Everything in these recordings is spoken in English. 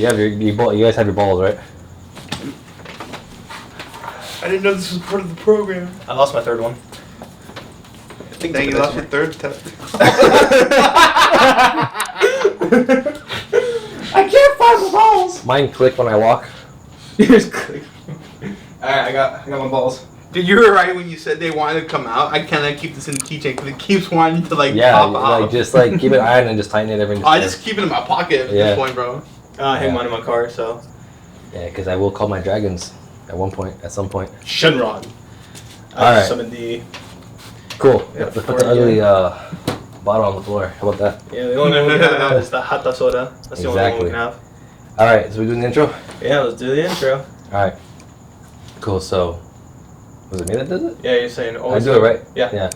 You have you guys have your balls, right? I didn't know this was part of the program. I lost my third one. Dang, you lost your third testicle. I can't find my balls. Mine click when I walk. Yours click. Alright, I got my balls. Dude, you were right when you said they wanted to come out. I cannot keep this in the keychain because it keeps wanting to pop off. Just keep it iron and just tighten it every. I just keep it in my pocket at this point, bro. I have mine in my car, so. Yeah, because I will call my dragons at some point. Shenron. Alright. Summoned the. Cool. Let's put the ugly bottle on the floor. How about that? Yeah, the only one we can have is the Hata Soda. That's the only one we can have. Alright, so we doing the intro? Yeah, let's do the intro. Alright. Cool, so. Was it me that does it? Yeah, you're saying I do it, right? Yeah.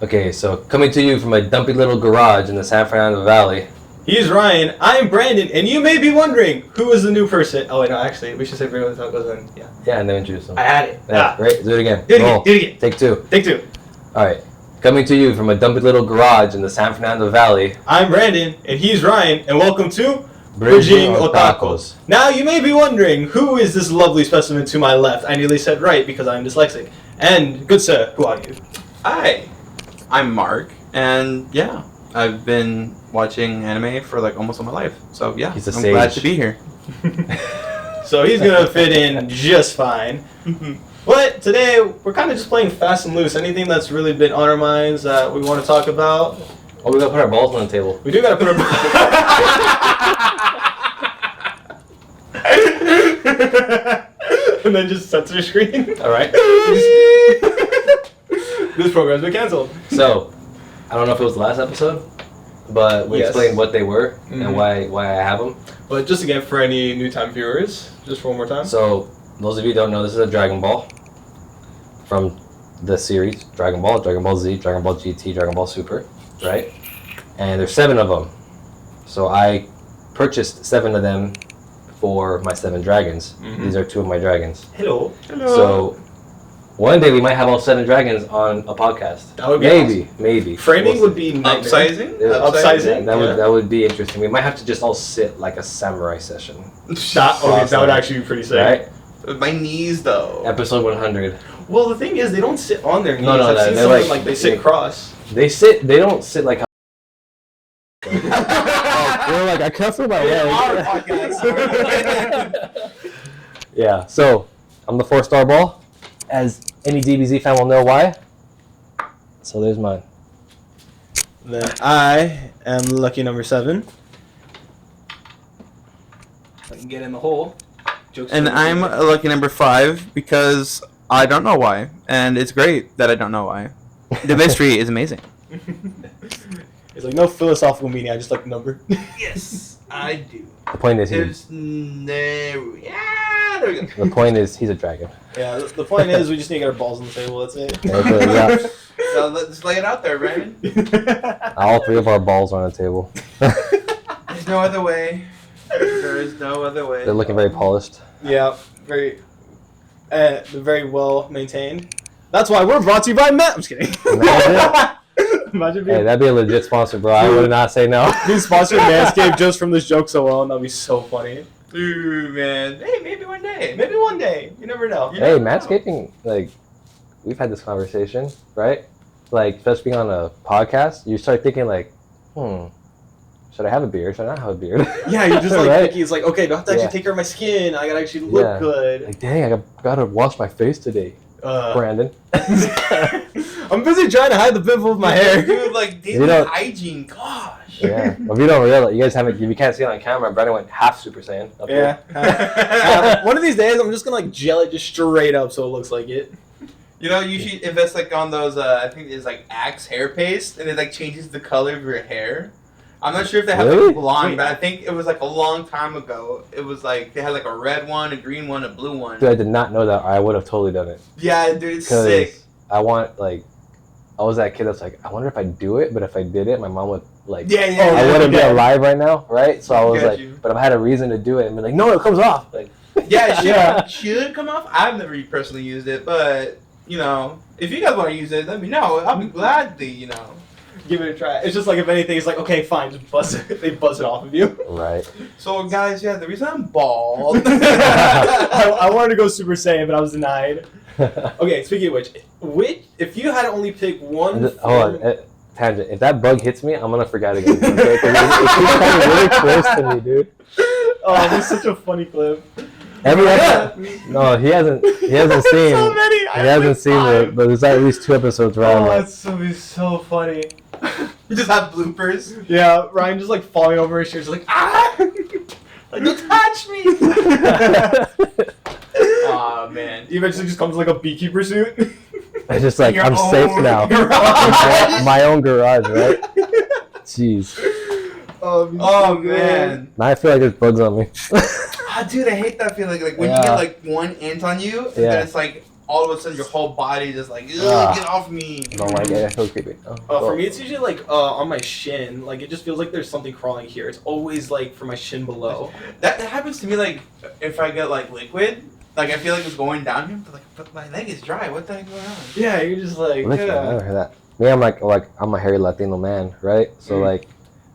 Okay, so coming to you from a dumpy little garage in the San Fernando Valley. He's Ryan, I'm Brandon, and you may be wondering, who is the new person? Oh wait, no, actually, we should say Bridging Otacos then. Yeah. Yeah, and then introduce them. I had it. Yeah, great. Do it again. Do it again. Take two. Take two. Alright. Coming to you from a dumpy little garage in the San Fernando Valley. I'm Brandon, and he's Ryan, and welcome to Bridging Otacos. Now, you may be wondering, who is this lovely specimen to my left? I nearly said right because I'm dyslexic. And, good sir, who are you? Hi, I'm Mark, and yeah, I've been watching anime for like almost all my life. So yeah, He's a I'm sage. glad to be here. So he's gonna fit in just fine. But today, we're kind of just playing fast and loose. Anything that's really been on our minds that we want to talk about? Oh, we gotta put our balls on the table. We do gotta put our... And then just censor screen. Alright. This program's been canceled. So, I don't know if it was the last episode, but we explained what they were and why I have them. But just again, for any new time viewers, just for one more time. So, those of you who don't know, this is a Dragon Ball from the series Dragon Ball Z, Dragon Ball GT, Dragon Ball Super, right? And there's 7 of them. So I purchased 7 of them for my 7 dragons. These are 2 of my dragons. Hello. So one day we might have all 7 dragons on a podcast. That would be maybe. Framing would be nightmare. Upsizing? That would be interesting. We might have to just all sit like a samurai session. That would actually be pretty sick. Right? My knees though. Episode 100. Well, the thing is, they don't sit on their knees. No, I've seen they're some they sit cross. They don't sit like. They're like, I can't feel my legs. Yeah, so I'm the 4-star ball, as any DBZ fan will know why. So there's mine. Then I am lucky number 7. I can get in the hole. And I'm lucky number 5 because I don't know why, and it's great that I don't know why. The mystery is amazing. It's like no philosophical meaning. I just like the number. Yes, I do. The point is, there we go. The point is, he's a dragon. Yeah, the point is, we just need to get our balls on the table. That's it. Yeah. So let's lay it out there, Brandon. All 3 of our balls are on the table. There's no other way. There is no other way. They're looking very polished. Yeah, very well maintained. That's why we're brought to you by Matt. I'm just kidding. Imagine being, hey, that'd be a legit sponsor, bro. I would not say no. Being sponsored Manscaped just from this joke so well, that'd be so funny. Dude, man. Hey, maybe one day. Maybe one day. You never know. Hey, Manscaping, like, we've had this conversation, right? Like, especially being on a podcast, you start thinking, like, should I have a beard? Should I not have a beard? Yeah, you're just like right? thinking, it's like, okay, do I have to actually take care of my skin? I gotta actually look good. Like, dang, I gotta wash my face today, Brandon. I'm busy trying to hide the pimple with my hair. Dude, like, daily hygiene, gosh. Yeah. Well, if you don't realize, you guys haven't, if you can't see it on camera, Brandon went half Super Saiyan. Up Yeah. One of these days, I'm just gonna like gel it just straight up so it looks like it. You know, you should invest like on those, I think it's like Axe hair paste, and it like changes the color of your hair. I'm not sure if they have like blonde, but I think it was like a long time ago. It was like they had like a red one, a green one, a blue one. Dude, I did not know that. I would have totally done it. Yeah, dude, it's sick. I want, like, I was that kid that's like, I wonder if I do it, but if I did it, my mom would, like, I wouldn't be alive right now, right? So I was like, but if I had a reason to do it, and be like, no, it comes off. Like, yeah, it should come off. I've never personally used it, but, you know, if you guys want to use it, let me know. I'll be glad to, you know. give it a try. It's just like if anything, it's like okay, fine, just buzz it. They buzz it off of you. Right. So guys, yeah, the reason I'm bald. I wanted to go Super Saiyan, but I was denied. Okay, speaking of which if you had to only pick one. Hold on. Tangent. If that bug hits me, I'm gonna forget again. Okay? 'Cause it keeps coming really close to me, dude. Oh, this is such a funny clip. Every episode. No, he hasn't seen. So many. He hasn't seen it, but there's at least 2 episodes where I'm Oh, like, that's gonna be so funny. You just have bloopers. Yeah, Ryan just like falling over his chairs, like ah, like don't touch me. Aw, man. He eventually just comes in like a beekeeper suit. it's just like Your I'm safe own now. garage. My own garage, right? Jeez. Oh, man. Now I feel like there's bugs on me. Ah, dude, I hate that feeling. Like when you Yeah. get like one ant on you, and Yeah. then it's like all of a sudden your whole body just like, ugh, Ah. get off me. I don't like it. I feel creepy. Oh, For well. me, it's usually like on my shin. Like it just feels like there's something crawling here. It's always like for my shin below. That happens to me like if I get like liquid. Like I feel like it's going down here, but my leg is dry. What the heck going on? Yeah, you're just like. Liquid, I never heard that. Me, I'm like I'm a hairy Latino man, right? So like,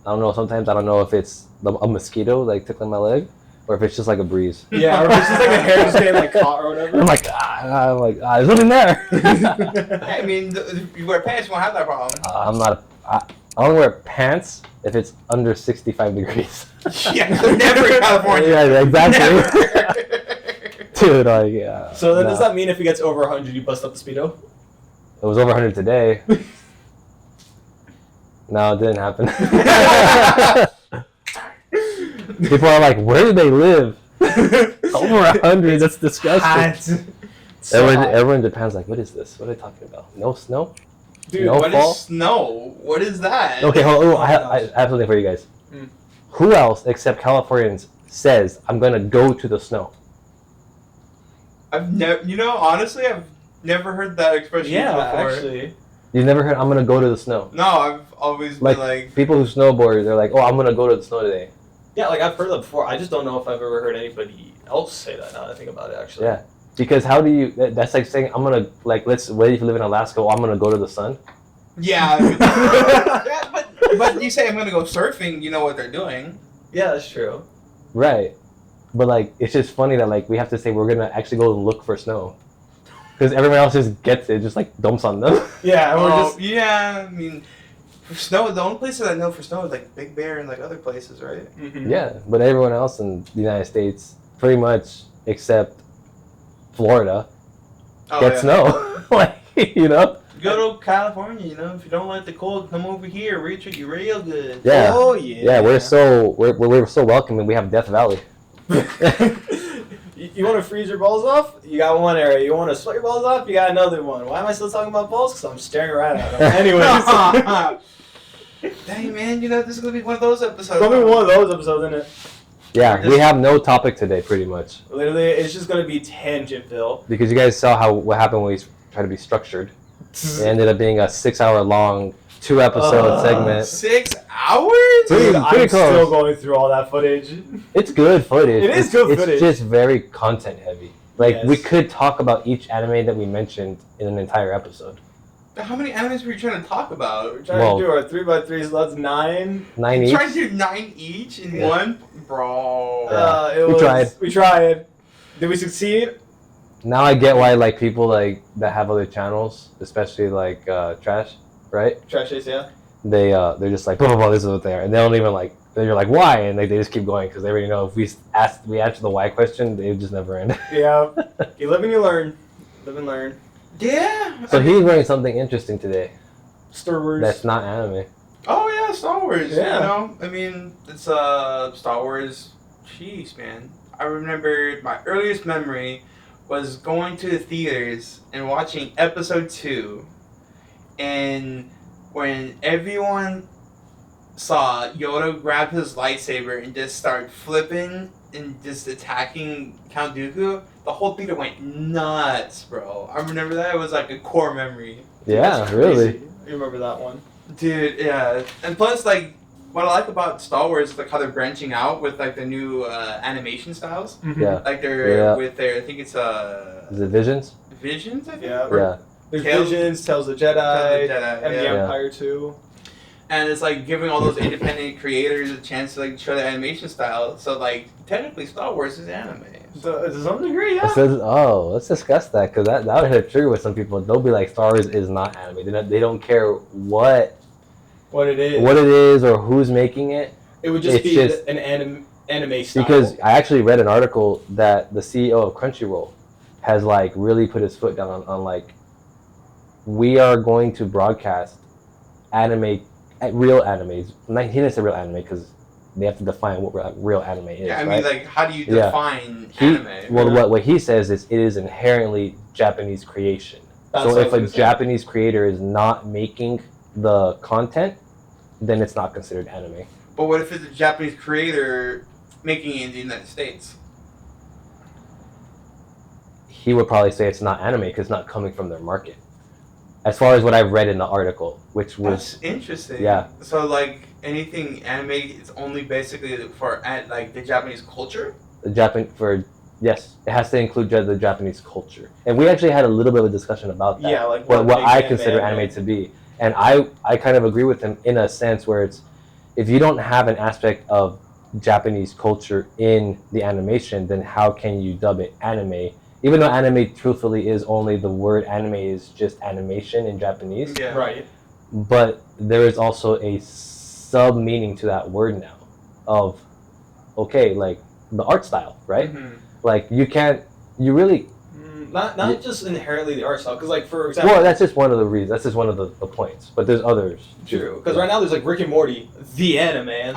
I don't know. Sometimes I don't know if it's a mosquito like tickling my leg, or if it's just like a breeze. Yeah, or if it's just like a hair just getting like caught or whatever. I'm like, there's nothing there. I mean, if you wear pants, you won't have that problem. I only wear pants if it's under 65 degrees. Yeah, never in California. Yeah, exactly. Never. Dude, like, yeah. So then nah. does that mean if it gets over 100, you bust up the speedo? It was over 100 today. No, it didn't happen. People are like, where do they live? Over 100, that's disgusting. Everyone in Japan's like, what is this? What are they talking about? No snow? Dude, No what fall? is snow? What is that? Okay, hold on. I have something for you guys. Who else except Californians says, I'm going to go to the snow? I've never, honestly, I've never heard that expression before. Actually. You've never heard, I'm going to go to the snow? No, I've always Like, been like, people who snowboard, they're like, oh, I'm going to go to the snow today. Yeah, like I've heard that before. I just don't know if I've ever heard anybody else say that now that I think about it, actually. Yeah. Because how do you, that's like saying, I'm going to, like, what if you live in Alaska, oh, I'm going to go to the sun? yeah. Yeah, but you say I'm gonna go surfing, you know what they're doing. Yeah, that's true. Right. But, like, it's just funny that, like, we have to say we're going to actually go and look for snow. Because everyone else just gets it, just, like, dumps on them. Yeah, and we're just... Yeah, I mean, for snow, the only places I know for snow is, like, Big Bear and, like, other places, right? Mhm. Yeah, but everyone else in the United States, pretty much, except Florida, gets snow. Like, you know? Go to California, if you don't like the cold, come over here. We treat you real good. Yeah. Oh, yeah. Yeah, we're so welcoming. We have Death Valley. You want to freeze your balls off? You got one area. You want to sweat your balls off? You got another one. Why am I still talking about balls? Because I'm staring right at them. Anyways. Dang, man, this is going to be one of those episodes. It's gonna be one of those episodes, isn't it? Yeah, we have no topic today, pretty much. Literally, it's just gonna be Tangentville. Because you guys saw what happened when we tried to be structured. It ended up being a 6-hour-long, 2-episode segment. 6 hours? Pretty I'm close. still going through all that footage. It's good footage. It is good footage. It's just very content heavy. Like, Yes. we could talk about each anime that we mentioned in an entire episode. How many animes were you trying to talk about? We're trying to do our 3x3s, so that's 9. 9 You each. trying to do 9 each in one? Bro. We tried. Did we succeed? Now I get why, like, people, like, that have other channels, especially, like, Trash, right? Trash Ace, yeah. They're just like, blah, blah, blah, this is what they are. And they don't even, like, they're like, why? And like, they just keep going because they already know if we answer the why question, they would just never end. Yeah. You live and you learn. Live and learn. Yeah. So he's learning something interesting today. Star Wars. That's not anime. Oh yeah, Star Wars. Yeah. I mean, it's Star Wars. Jeez, man. I remember my earliest memory was going to the theaters and watching Episode 2, and when everyone saw Yoda grab his lightsaber and just start flipping and just attacking Count Dooku, the whole theater went nuts, bro. I remember that. It was like a core memory. Yeah, really. You remember that one? Dude, yeah. And plus, like, what I like about Star Wars is like how they're branching out with like the new animation styles. Yeah. Like they're Yeah. with their, I think it's Is it Visions? Visions, I think? Yeah. Yeah. There's Tales- Visions, Tales of the Jedi, Tales of the Jedi, and the yeah. Empire too. and it's like giving all those independent creators a chance to like show their animation style. So like technically, Star Wars is anime. So to some degree, yeah. Let's discuss that because that would hit a trigger with some people. They'll be like, Star Wars is not anime. They don't care what it is or who's making it. It would just be an anime style. Because I actually read an article that the CEO of Crunchyroll has like really put his foot down on like, we are going to broadcast anime, real animes. He didn't say real anime because they have to define what real anime is. Yeah, I mean, like, how do you define anime? Well, what he says is it is inherently Japanese creation. So if a Japanese creator is not making the content, then it's not considered anime. But what if it's a Japanese creator making it in the United States? He would probably say it's not anime because it's not coming from their market. As far as what I've read in the article, which was... That's interesting. Yeah. So, like, anything anime is only basically for, like, the Japanese culture? Yes, it has to include the Japanese culture. And we actually had a little bit of a discussion about that. Yeah, like what I consider anime to be. And I kind of agree with him in a sense where it's, if you don't have an aspect of Japanese culture in the animation, then how can you dub it anime? Even though anime truthfully is only, the word anime is just animation in Japanese. Yeah. Right. But there is also a sub-meaning to that word now of, okay, like the art style, right? Mm-hmm. Like you really... Not just inherently the art style, because like for example... Well, that's just one of the reasons, that's just one of the points, but there's others. True, because right now there's like Rick and Morty, the anime. And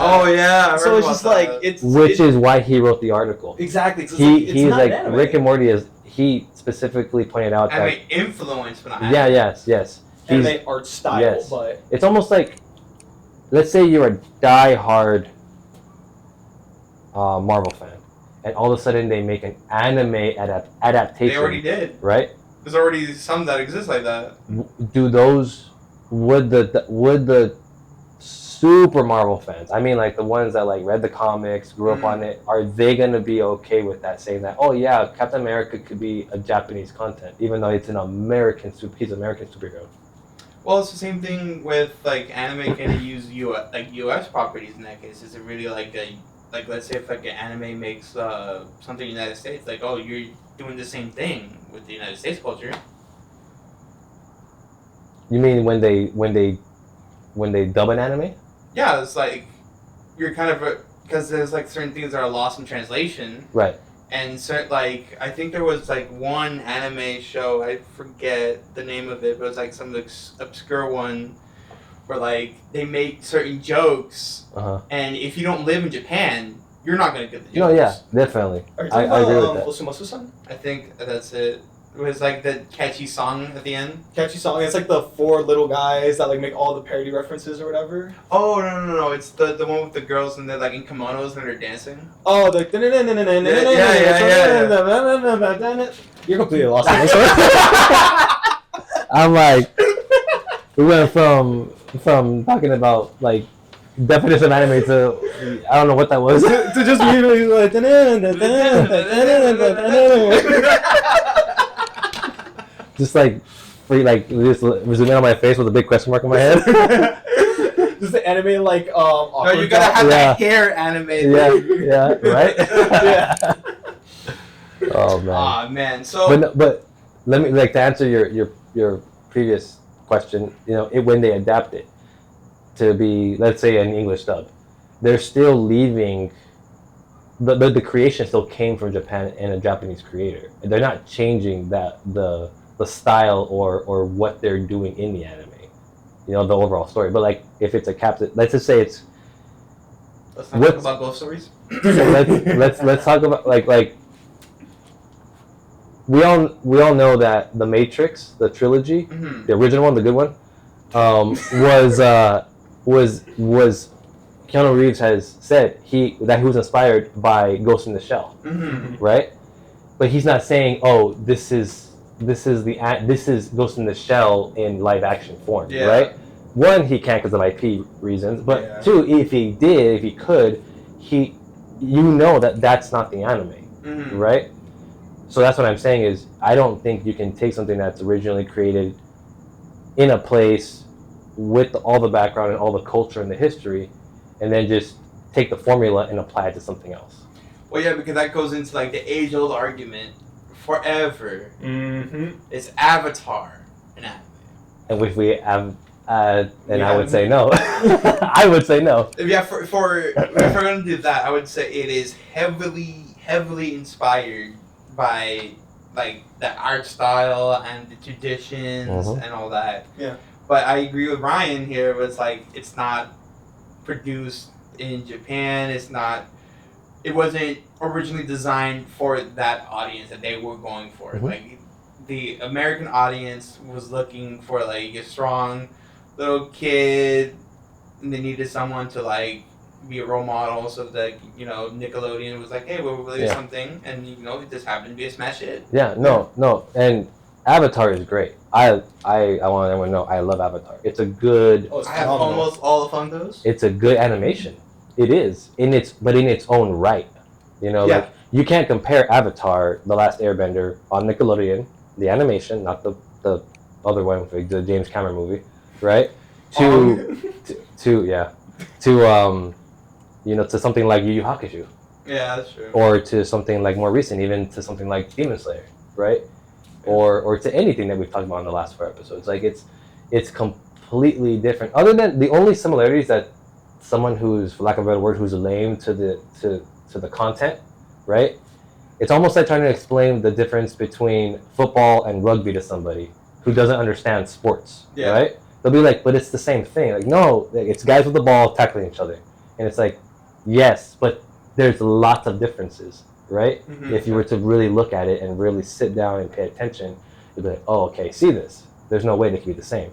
so it's just like... Which is why he wrote the article. Exactly. He's like Rick and Morty is... He specifically pointed out anime that... influence, but not Yeah, yes. Anime art style, yes. But... It's almost like... Let's say you're a die-hard Marvel fan, and all of a sudden they make an anime adaptation. They already did. Right? There's already some that exist like that. Do those... Would the super Marvel fans, I mean like the ones that like read the comics, grew up on it, are they going to be okay with that, saying that, oh yeah, Captain America could be a Japanese content, even though it's an American superhero? Well, it's the same thing with like anime can use US properties in that case. Is it really like let's say if like an anime makes something in the United States, like, oh, you're doing the same thing with the United States culture. You mean when they dub an anime? Yeah, it's like you're kind of because there's like certain things that are lost in translation. Right. And like I think there was like one anime show, I forget the name of it, but it was like some obscure one where like they make certain jokes, and if you don't live in Japan, you're not gonna get the jokes. No, yeah, definitely. I agree with that. Osumasu-san? I think that's it. It was like the catchy song at the end. Catchy song. It's like the 4 little guys that like make all the parody references or whatever. Oh no! It's the one with the girls and they're like in kimonos and they're dancing. Oh, the yeah. You're completely lost. I'm like, we went from talking about like definition of anime to I don't know what that was. to just me like just like just zoom in on my face with a big question mark on my head. Just the anime like no, you gotta have that hair animated. Yeah, right. Yeah. Oh man. Ah man. So but let me to answer your previous question. You know, when they adapt it to be, let's say, an English dub, they're still leaving. The creation still came from Japan and a Japanese creator. They're not changing the style or what they're doing in the anime, the overall story. But like if it's a captain, let's just say it's. Let's talk about ghost stories. let's talk about like we all know that the Matrix, the trilogy, the original one, the good one, was Keanu Reeves has said that he was inspired by Ghost in the Shell, right? But he's not saying, oh, this is Ghost in the Shell in live action form, right? One, he can't because of IP reasons, but two, if he could, that's not the anime, right? So that's what I'm saying is I don't think you can take something that's originally created in a place with all the background and all the culture and the history, and then just take the formula and apply it to something else. Well, yeah, because that goes into like the age-old argument forever. Mm-hmm. It's Avatar and anime. And if we have, I would say no. I would say no. Yeah, for if we're gonna do that, I would say it is heavily inspired by like the art style and the traditions and all that. Yeah. But I agree with Ryan here. It was like it's not produced in Japan. It wasn't originally designed for that audience that they were going for. Mm-hmm. Like the American audience was looking for like a strong little kid, and they needed someone to like be a role model. So that Nickelodeon was like, hey, we'll release something, and it just happened to be a smash hit. Yeah, no, and Avatar is great. I want everyone to know I love Avatar. It's a good. I have almost all the Funkos. It's a good animation. It is in its own right. Like you can't compare Avatar, The Last Airbender on Nickelodeon, the animation, not the other one, like the James Cameron movie, right? To something like Yu Yu Hakusho. Yeah, that's true. Or to something like more recent, even to something like Demon Slayer, right? Or to anything that we've talked about in the last 4 episodes. Like it's completely different. Other than the only similarities that someone who's, for lack of a better word, who's lame to the content, right? It's almost like trying to explain the difference between football and rugby to somebody who doesn't understand sports, right? They'll be like, but it's the same thing. Like, no, it's guys with the ball tackling each other. And it's like, yes, but there's lots of differences, right? Mm-hmm. If you were to really look at it and really sit down and pay attention, you'd be like, oh, okay, see this. There's no way they can be the same.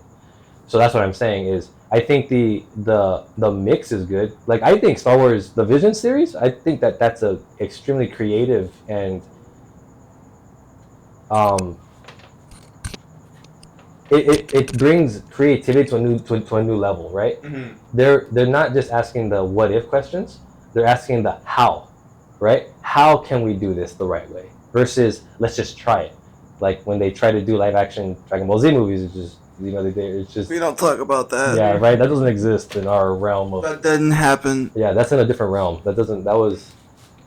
So that's what I'm saying is, I think the mix is good. Like, I think Star Wars, the Vision series, I think that's a extremely creative and it brings creativity to a new level, right? Mm-hmm. They're not just asking the what if questions, they're asking the how, right? How can we do this the right way? Versus let's just try it. Like when they try to do live action Dragon Ball Z movies, it's just it's just, we don't talk about that. Yeah, right. That doesn't exist in our realm of. That didn't happen. Yeah, that's in a different realm. That was,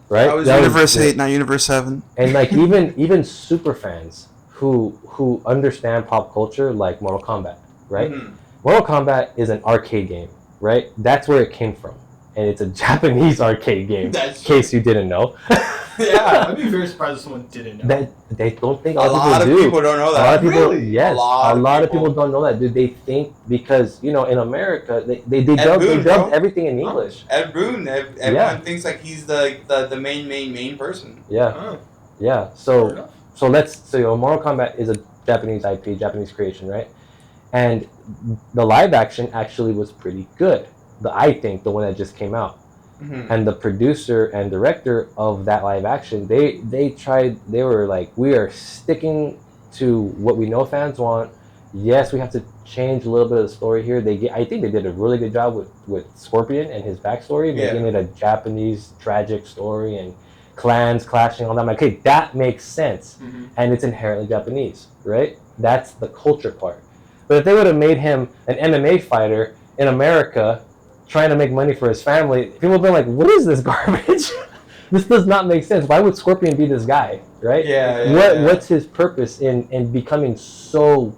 right. That was Universe 8, not Universe 7. And like even super fans who understand pop culture, like Mortal Kombat, right? Mm-hmm. Mortal Kombat is an arcade game, right? That's where it came from, and it's a Japanese arcade game. In case you didn't know. Yeah, I'd be very surprised if someone didn't know. That they don't think a lot of people don't know that. A lot of people, really? Yes, a lot of people don't know that. Dude, they think because in America they dubbed everything in English. Ed Boon, everyone thinks like he's the main person. Yeah, yeah. So Mortal Kombat is a Japanese IP, Japanese creation, right? And the live action actually was pretty good. I think the one that just came out. Mm-hmm. And the producer and director of that live action, they were like, we are sticking to what we know fans want. Yes, we have to change a little bit of the story here. I think they did a really good job with Scorpion and his backstory, making it a Japanese tragic story and clans clashing, all that. I'm like, okay, that makes sense. Mm-hmm. And it's inherently Japanese, right? That's the culture part. But if they would have made him an MMA fighter in America, trying to make money for his family, people have been like, what is this garbage? This does not make sense. Why would Scorpion be this guy, right? What's his purpose in becoming so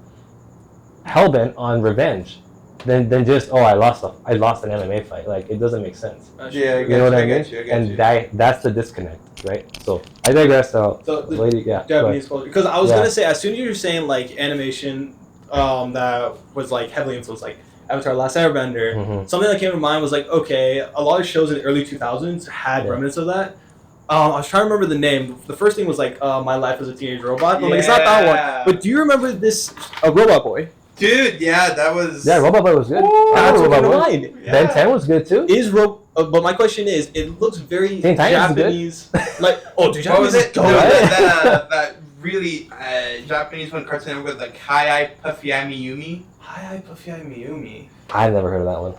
hellbent on revenge than just, I lost an MMA fight? Like, it doesn't make sense. You know what I mean? That's the disconnect, right? So I digress. Japanese culture, because I was gonna say, as soon as you were saying like animation that was like heavily influenced, like Avatar: Last Airbender, mm-hmm. something that came to mind was like, okay, a lot of shows in the early 2000s had remnants of that. I was trying to remember the name. The first thing was like My Life as a Teenage Robot. But like, it's not that one. But do you remember this Robot Boy? Dude, that was... Yeah, Robot Boy was good. That's what Robot Boy. Ben 10 was good too. But my question is, it looks very Japanese. Like, Japanese. What was it? That really Japanese one cartoon with like Hi Puffy Miyumi. Hi Puffy Miyumi. I've never heard of that one.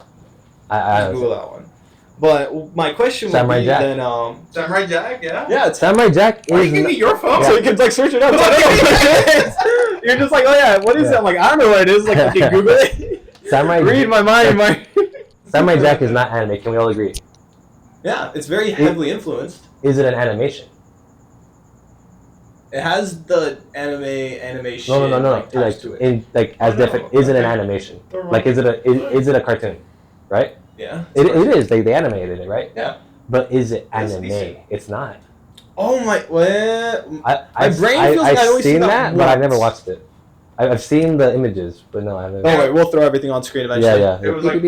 I Google that one. But my question would be then Samurai Jack, yeah? Yeah, Samurai Jack is... Why you give me your phone? So you can like search it up. You're just like, what is that? I'm like, I don't know what it is. Like, you can Google it. Samurai. Read my mind, Mike. Samurai Jack is not anime. Can we all agree? Yeah, it's very heavily influenced. Is it an animation? It has the animation. No. Like, attached to it. As different. Is it an animation? Like, is it a cartoon? Right? Yeah. It is. They animated it, right? Yeah. But is it It's anime? decent. It's not. Oh my! Well, My brain feels like I've only seen seen that that, but I've never once. watched it. I've seen the images, but no, I've never. Don't worry, we'll throw everything on screen eventually. Yeah. It was like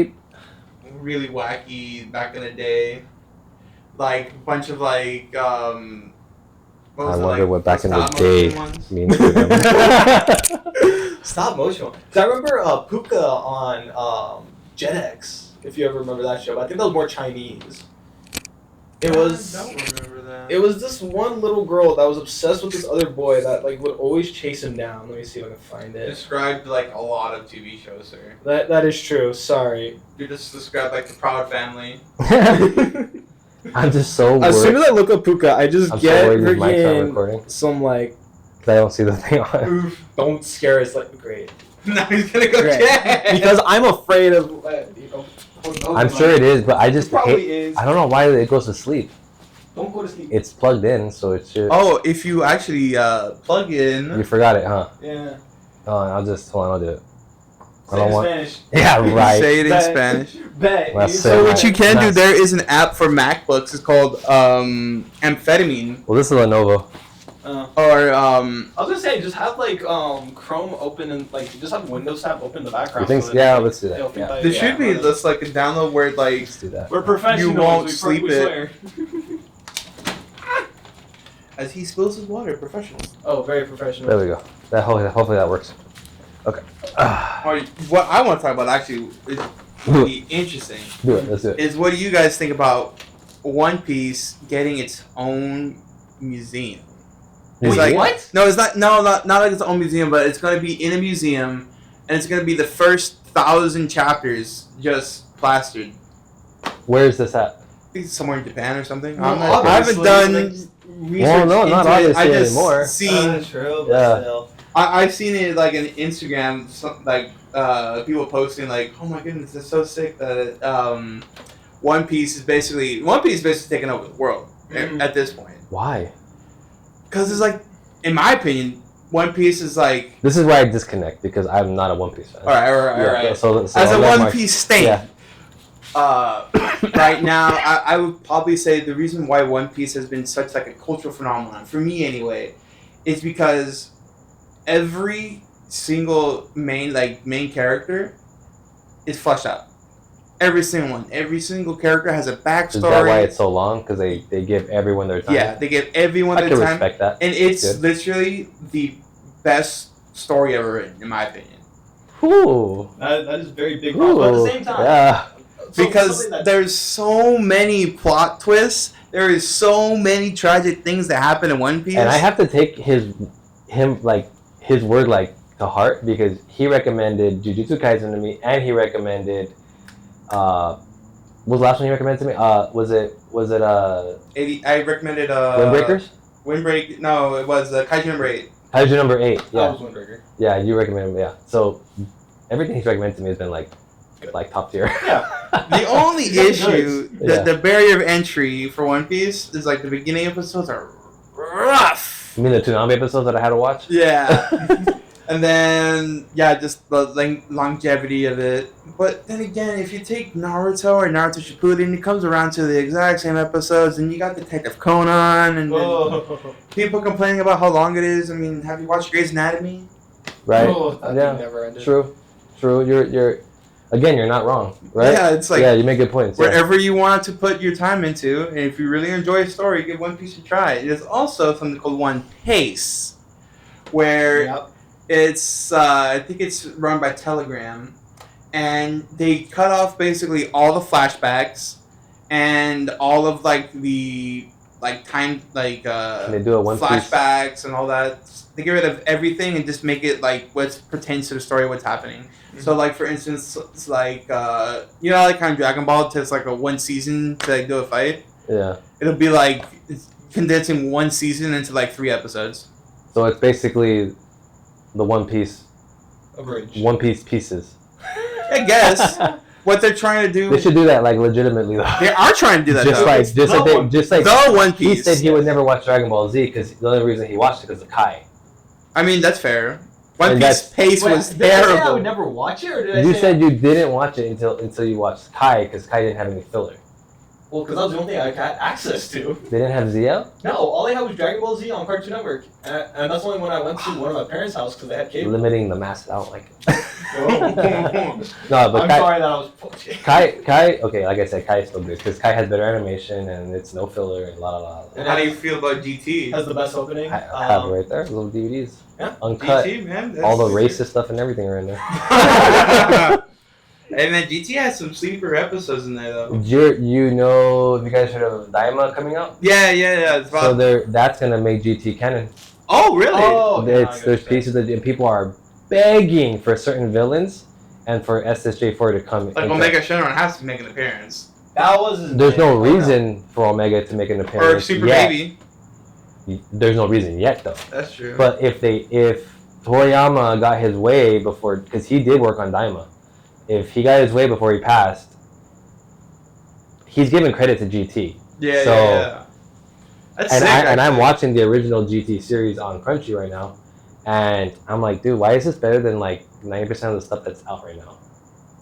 really wacky back in the day. Like a bunch of like I what wonder what back in the stop day motion ones? means to them. Stop motion. Cause I remember Puka on Jetix. If you ever remember that show, but I think that was more Chinese. It was. I don't remember that. It was this one little girl that was obsessed with this other boy that like would always chase him down. Let me see if I can find it. Described like a lot of TV shows, sir. That is true. Sorry. You just described like the Proud Family. I'm just so As soon worried. as I look up Puka, I just I'm so get worried these mics aren't freaking recording some like because I don't see the thing on. Oof. don't scare us like great. Now he's gonna go Great. check. Because I'm afraid of I'm sure it is, but I just It probably hate. is. I don't know why it goes to sleep. Don't go to sleep. It's plugged in, so it should. Oh, if you actually plug You in. forgot it, huh? Yeah. Oh, hold on, I'll do it. I Say don't in want. Spanish. Yeah, right. Say it in Bet. Spanish. Bet. Let's You- say So it. what you can do, Nice. there is an app for MacBooks. It's called Amphetamine. Well, this is Lenovo. Or I was gonna say, just have like Chrome open and like just have Windows tab open in the background. You think? so that Yeah, it- let's do it'll that. be Yeah, like- there yeah, should be right. just like a download where like let's do that. We're professionals. You won't we sleep we it. swear. as he spills his water, professional. Oh, very professional. There we go. Hopefully that works. Okay. Or what I want to talk about actually is really interesting. Do it. Let's do it. Is what do you guys think about One Piece getting its own museum? It's Wait, like, what? No, it's not. No, not like its own museum, but it's gonna be in a museum, and it's gonna be the first 1,000 chapters just plastered. Where is this at? I think it's somewhere in Japan or something. Well, I haven't obviously, done like- research Well, no, not into it. I obviously just anymore. seen. True, but Yeah. still. I've seen it like in Instagram, like people posting like, "Oh my goodness, it's so sick that One Piece is basically taking over the world at this point." Why? Because it's like, in my opinion, One Piece is like, This is where I disconnect because I'm not a One Piece fan. all right. Yeah, so As a I'll let One Mark- Piece stan, Yeah. right now, I would probably say the reason why One Piece has been such like a cultural phenomenon for me anyway, is because every single main character is fleshed out. Every single one. Every single character has a backstory. Is that why it's so long? Because they give everyone their time. Yeah, they give everyone I their can time. respect that. And it's Good. literally the best story ever written, in my opinion. Ooh. That is very big. Ooh. But at the same time, Yeah. Because something that- there's so many plot twists. There is so many tragic things that happen in One Piece. And I have to take his word like to heart because he recommended Jujutsu Kaisen to me, and he recommended. What was the last one he recommended to me? Was it I recommended Windbreakers? Windbreak. No, it was Kaiju number 8. Kaiju number 8. That Yeah, was Windbreaker. yeah, you recommended him. Yeah, so everything he's recommended to me has been like top tier. Yeah. The only issue, Yeah. the barrier of entry for One Piece is like the beginning episodes are rough. You mean the Toonami episodes that I had to watch? Yeah. And then, just the longevity of it. But then again, if you take Naruto or Naruto Shippuden, it comes around to the exact same episodes, and you got Detective Conan, and then Oh. people complaining about how long it is. I mean, have you watched Grey's Anatomy? Right. Oh, that Yeah. thing never ended. True. You're not wrong, right? Yeah, it's like yeah, you make good points. Yeah. wherever you want to put your time into, and if you really enjoy a story, give One Piece a try. There's also something called One Piece, where Yep. it's I think it's run by Telegram, and they cut off basically all the flashbacks and all of the time Can they do a One Piece? flashbacks and all that. They get rid of everything and just make it like what pertains to the story, what's happening. Mm-hmm. So like for instance, it's like like kind of Dragon Ball takes like a one season to like do a fight. Yeah. It'll be like it's condensing one season into like 3 episodes. So it's basically the One Piece A bridge. pieces. I guess what they're trying to do. They should do that like legitimately though. They are trying to do that. Just like the One Piece. He said he would never watch Dragon Ball Z because the only reason he watched it because of Kai. I mean, that's fair. One Piece pace was terrible. Did I say I terrible. would never watch it, or did You said you didn't watch it until you watched Kai because Kai didn't have any filler. Well, because that was the only thing I had access to. They didn't have Z out? No, all they had was Dragon Ball Z on Cartoon Network, and that's only when I went to one of my parents' house because they had cable. Limiting the mass out like. Oh. No, but I'm Kai, sorry that I was. Kai. Okay, like I said, Kai is still good because Kai has better animation and it's no filler and la la la. And how do you feel about GT? Has the best opening. I have it right there, little DVDs. Yeah, uncut. GT, man. All the racist stuff and everything are in there. Hey man, GT has some sleeper episodes in there though. You know, have you guys heard of Daima coming out? Yeah. It's about... So that's gonna make GT canon. Oh really? Oh, There's pieces that and people are begging for certain villains and for SSJ4 to come. Like Omega Shenron has to make an appearance. That was his There's name. no reason for Omega to make an appearance. Or Super yet. Baby. There's no reason yet though. That's true. But if Toriyama got his way before, because he did work on Daima, if he got his way before he passed, he's giving credit to GT. Yeah. That's and sick, I'm watching the original GT series on Crunchy right now, and I'm like, dude, why is this better than like 90% of the stuff that's out right now?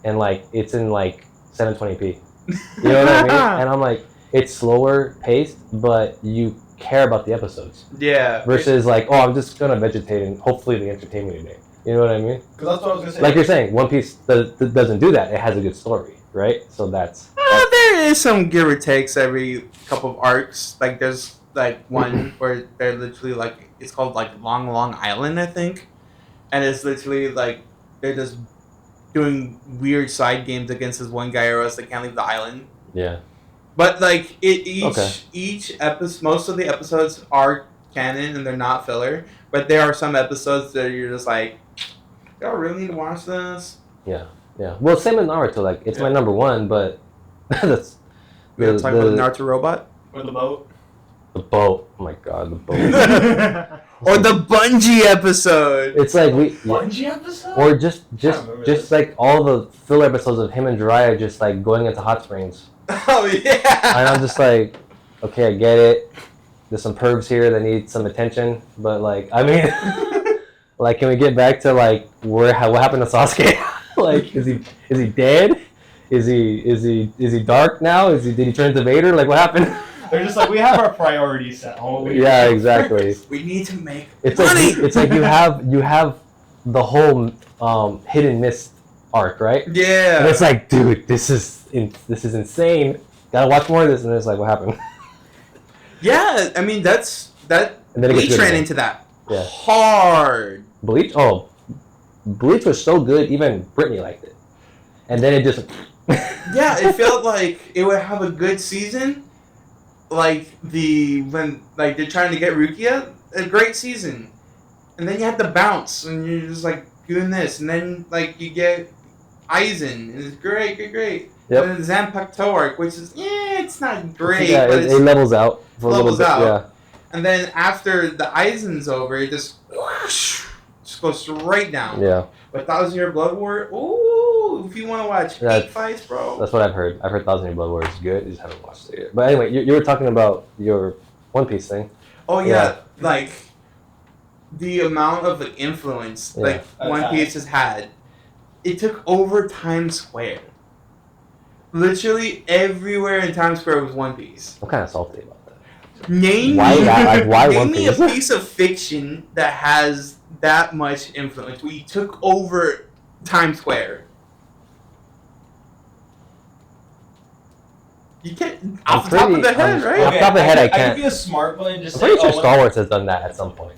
And like, it's in like 720p. You know what I mean? And I'm like, it's slower paced, but you care about the episodes. Yeah. Versus like, oh, I'm just gonna vegetate and hopefully they entertain me today. You know what I mean? Because that's what I was gonna say. Like you're saying, One Piece doesn't do that. It has a good story, right? So that's there is some give or takes every couple of arcs. Like there's like one where they're literally like, it's called like Long Island, I think, and it's literally like they're just doing weird side games against this one guy or else they can't leave the island. yeah. But like each episode, most of the episodes are canon and they're not filler. But there are some episodes that you're just like, y'all really need to watch this? Yeah. Well, same with Naruto. Like it's my number one, but that's We have to talk about the Naruto robot Or the boat. the boat. Oh my god, the boat. or the Bungie episode. It's like Bungie episode? or just this. like all the filler episodes of him and Jiraiya just like going into hot springs. Oh yeah. And I'm just like, okay, I get it. There's some pervs here that need some attention, but like, I mean, like, can we get back to like what happened to Sasuke? Like, is he dead? Is he dark now? Did he turn into Vader? Like, what happened? They're just like, we have our priorities set. Yeah, exactly. We need to make It's money. like it's like you have the whole hidden mist arc, right? Yeah. And it's like, dude, this is insane. Gotta watch more of this, and it's like, what happened? Yeah, I mean that. And then it gets Bleach ran good. into that Yeah. hard. Bleach? Oh, Bleach was so good, even Brittany liked it. And then it just... Yeah, it felt like it would have a good season. Like when they're trying to get Rukia, a great season. And then you have to bounce, and you're just like doing this, and then like you get Aizen, and it's great. Yep. And then Zanpakuto arc, which is it's not great, Yeah, but it levels out for a little levels bit. out. Yeah. And then after the Aizen's over, it just goes straight down. Yeah. But 1,000 Year Blood War, ooh, if you want to watch That's- 8 fights, bro. That's what I've heard. I've heard 1,000 Year Blood War is good. I just haven't watched it yet. But anyway, you were talking about your One Piece thing. Oh yeah, Yeah. like the amount of influence like Yeah. One Piece has had. It took over Times Square. Literally everywhere in Times Square was One Piece. I'm kind of salty about that. Name Why me, that? Like, why name One me a Piece? piece of fiction that has that much influence. We took over Times Square. You can't off the top of the head, right? Off the top of the head, I can't. could be a smart one and just I'm say, pretty sure when- Star Wars has done that at some point.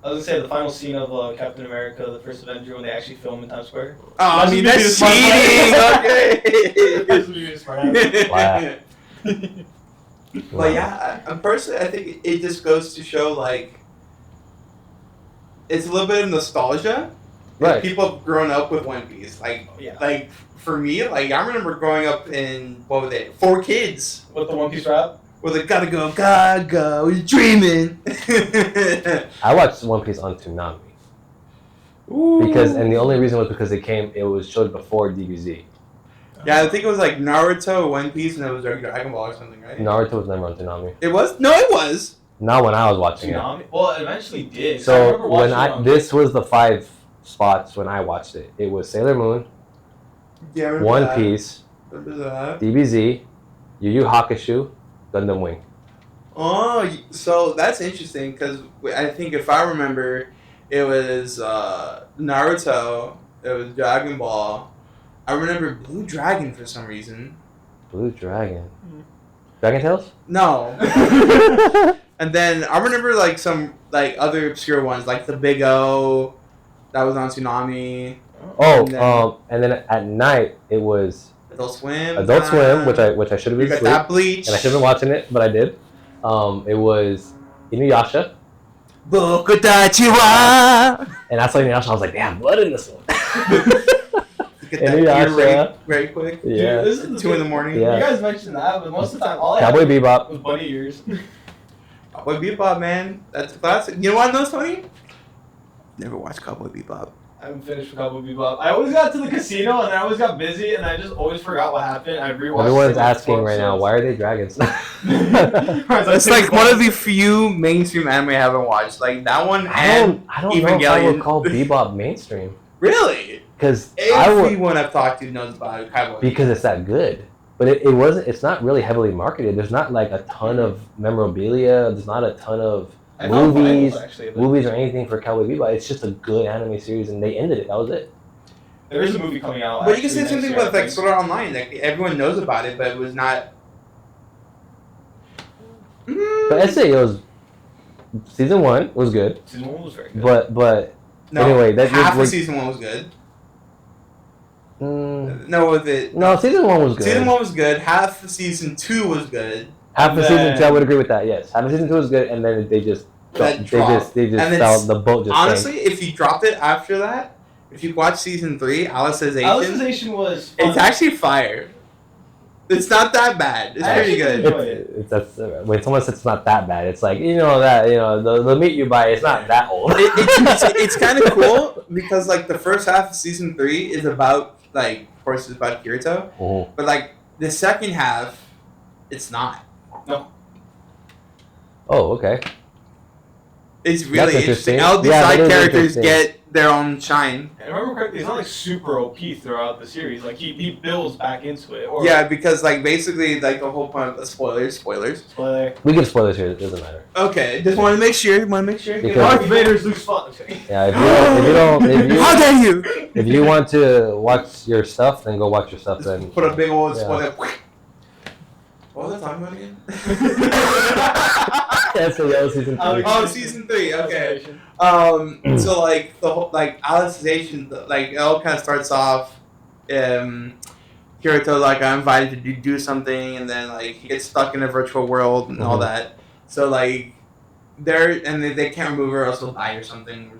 I was gonna say the final scene of Captain America, the first Avenger, when they actually film in Times Square. Oh, I mean, That's that's smart cheating! That's what you're smart at. Wow. But yeah, I personally, I think it just goes to show, like, it's a little bit of nostalgia. Right. People have grown up with One Piece. Like for me, like, I remember growing up in, what was it, 4 Kids. With the One Piece rap? Where they gotta go, we're dreaming. I watched One Piece on Toonami. And the only reason was because it was showed before DBZ. Yeah, I think it was like Naruto, One Piece, and it was Dragon Ball or something, right? Naruto was never on Toonami. It was? No, it was. Not when I was watching Toonami? it. Well, it eventually did. So this was the 5 spots when I watched it. It was Sailor Moon, Yeah, One Piece, that. DBZ, Yu Yu Hakusho, Gundam Wing. Oh, so that's interesting because I think if I remember, it was Naruto, it was Dragon Ball. I remember Blue Dragon for some reason. Blue Dragon? Dragon Tales? No. And then I remember like some like other obscure ones like the Big O, that was on Toonami. And then at night it was Adult Swim. which I should have been You got asleep, that Bleach. and I should have been watching it, but I did. It was Inuyasha, Bokudachiwa. and I saw Inuyasha. I was like, damn, blood in this one. Get that ear Inuyasha. very quick. Yeah. Dude, this is 2 in the morning. Yeah. You guys mentioned that, but most of the time, all I Cowboy had Bebop. was bunny ears. Cowboy Bebop, man. That's a classic. You know what I know, Tony? Never watched Cowboy Bebop. I haven't finished with Cowboy Bebop. I always got to the casino, and I always got busy, and I just always forgot what happened. I rewatched. Everyone's asking right now, why are they dragons? It's like one of the few mainstream anime I haven't watched. Like that one and I don't know if I Evangelion. would call Bebop mainstream. Really? Because Everyone I've talked to knows about Cowboy. Because it's that good. But it wasn't. It's not really heavily marketed. There's not like a ton of memorabilia. There's not a ton of movies or anything for Cowboy Bebop. It's just a good anime series, and they ended it. That was it. There is a movie coming out. But you can say something with like Sword Art Online. Like everyone knows about it, but it was not. But SAO's season 1 was good. Season 1 was very good. But No, anyway, that half was of season 1 was good. Mm, No, was it? no, season 1 was good. Season 1 was good. Half of season 2 was good. Half of season 2, I would agree with that. Yes, half of season 2 was good, and then they just That fell. The boat just honestly, if you dropped it after that, if you watch season 3, Alicization was fun. it's actually fire. It's not that bad. It's pretty good. That's when someone says it's not that bad. It's like the meat you buy. It's not that old. It's kind of cool because like the first half of season 3 is about like, of course, it's about Kirito, Mhm. but like the second half, it's not. No. Oh, okay. It's really That's interesting. interesting. All these Yeah, side that is characters interesting. get their own shine. And if I remember correctly, he's not like super OP throughout the series. Like he builds back into it. Or, Yeah, because like basically like the whole point of spoilers. Spoiler. We give spoilers here. It doesn't matter. Okay, just want to make sure. Because- Darth Vader's Luke's father. Yeah, if How dare you! if you want to watch your stuff, then go watch your stuff. Then Just put a big old Yeah. spoiler. What was I talking about again? SAO season 3. Oh, season 3. Okay. So like the whole like Alicization, like it all kind of starts off. Kirito like I'm invited to do something, and then like he gets stuck in a virtual world and all Mhm. that. So like they can't remove her, or else he'll die or something.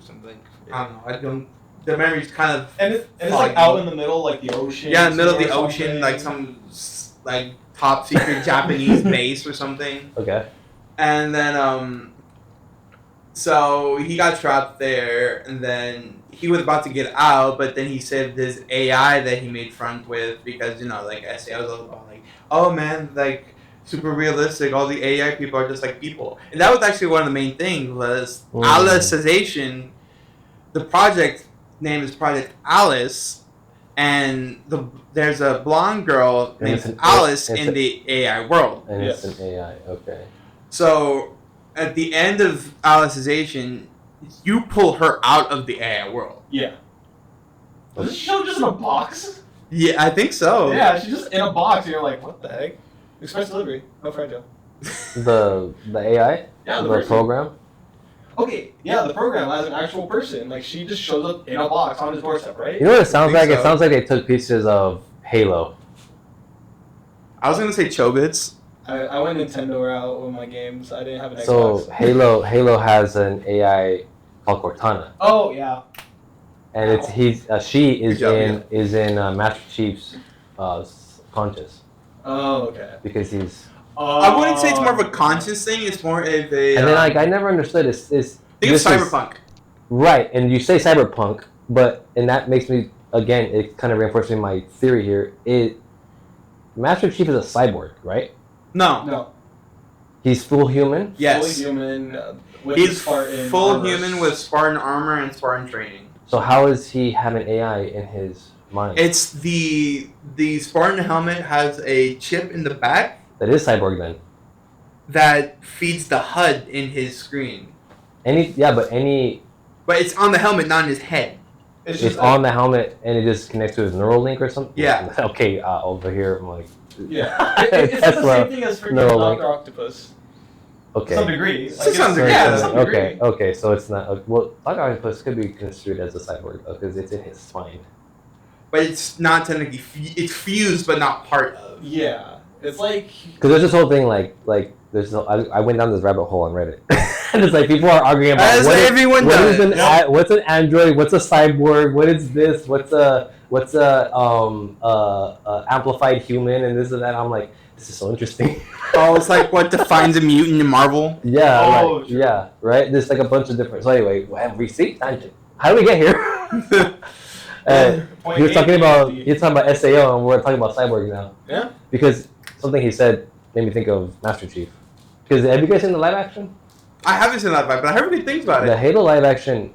I don't know. I don't. The memory's kind of And it's like out in the middle, like the ocean. yeah, in the middle of the or ocean, something. like some like top secret Japanese base or something. Okay. And then, so he got trapped there, and then he was about to get out, but then he saved his AI that he made friends with because, like, SA was all about, like, oh man, like, super realistic, all the AI people are just like people. And that was actually one of the main things, was Alicization. The project name is Project Alice, and there's a blonde girl named Alice in the AI world. And it's an AI. Okay. So, at the end of Alicization, you pull her out of the AI world. Yeah. Was this show just in a box? Yeah, I think so. Yeah, she's just in a box, and you're like, what the heck? Express delivery, no fragile. The AI. Yeah, the person. program. Okay, yeah, the program as an actual person, like she just shows up in a box on his doorstep, right? You know what it sounds I think like? so. It sounds like they took pieces of Halo. I was gonna say Chobits. I went Nintendo route with my games. I didn't have an So Xbox. Halo has an AI called Cortana, Oh yeah. and she is Good job, in Master Chief's conscious Oh okay. because he's. I wouldn't say it's more of a conscious thing. It's more of a. And then I never understood is think of this is- Cyberpunk. right, and you say cyberpunk, and that makes me, again, it kind of reinforcing my theory here. Master Chief is a cyborg, right? No. He's full human? Yes. Fully human. He's full human with Spartan armor and Spartan training. So how is he having AI in his mind? It's the Spartan helmet has a chip in the back That is cyborg then. that feeds the HUD in his screen. But But it's on the helmet, not in his head. it's on the helmet and it just connects to his neural link or something? Yeah. Okay, over here I'm like... Yeah. It's the same thing as freaking Dr. Octopus. Okay. To some degree. To some degree. Yeah, to some degree. Okay, so it's not... Well, Dr. Octopus could be construed as a cyborg because it's in his spine. But it's not technically... It's fused, but not part of. Yeah. It's like... Because there's this whole thing like there's no... I went down this rabbit hole on Reddit. And it's like people are arguing about what's an android, what's a cyborg, what is this, what's a amplified human, and this and that. I'm like, this is so interesting. Oh, it's like what defines a mutant in Marvel. Yeah, Oh, right. sure. Yeah, right. There's like a bunch of different. So anyway, tangent. How do we get here? He was talking about SAO, and we're talking about cyborg now. Yeah. Because something he said made me think of Master Chief. Because have you guys seen the live action? I haven't seen that, but I heard good things about it. The Halo live action,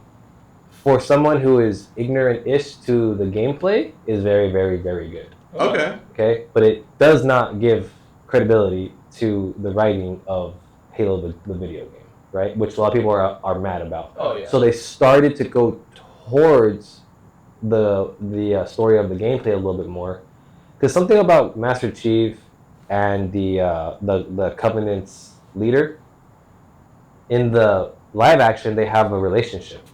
for someone who is ignorant-ish to the gameplay, is very, very, very good. Okay. Okay, but it does not give credibility to the writing of Halo, the video game, right? Which a lot of people are mad about. Oh yeah. So they started to go towards the story of the gameplay a little bit more, because something about Master Chief and the Covenant's leader. In the live action, they have a relationship.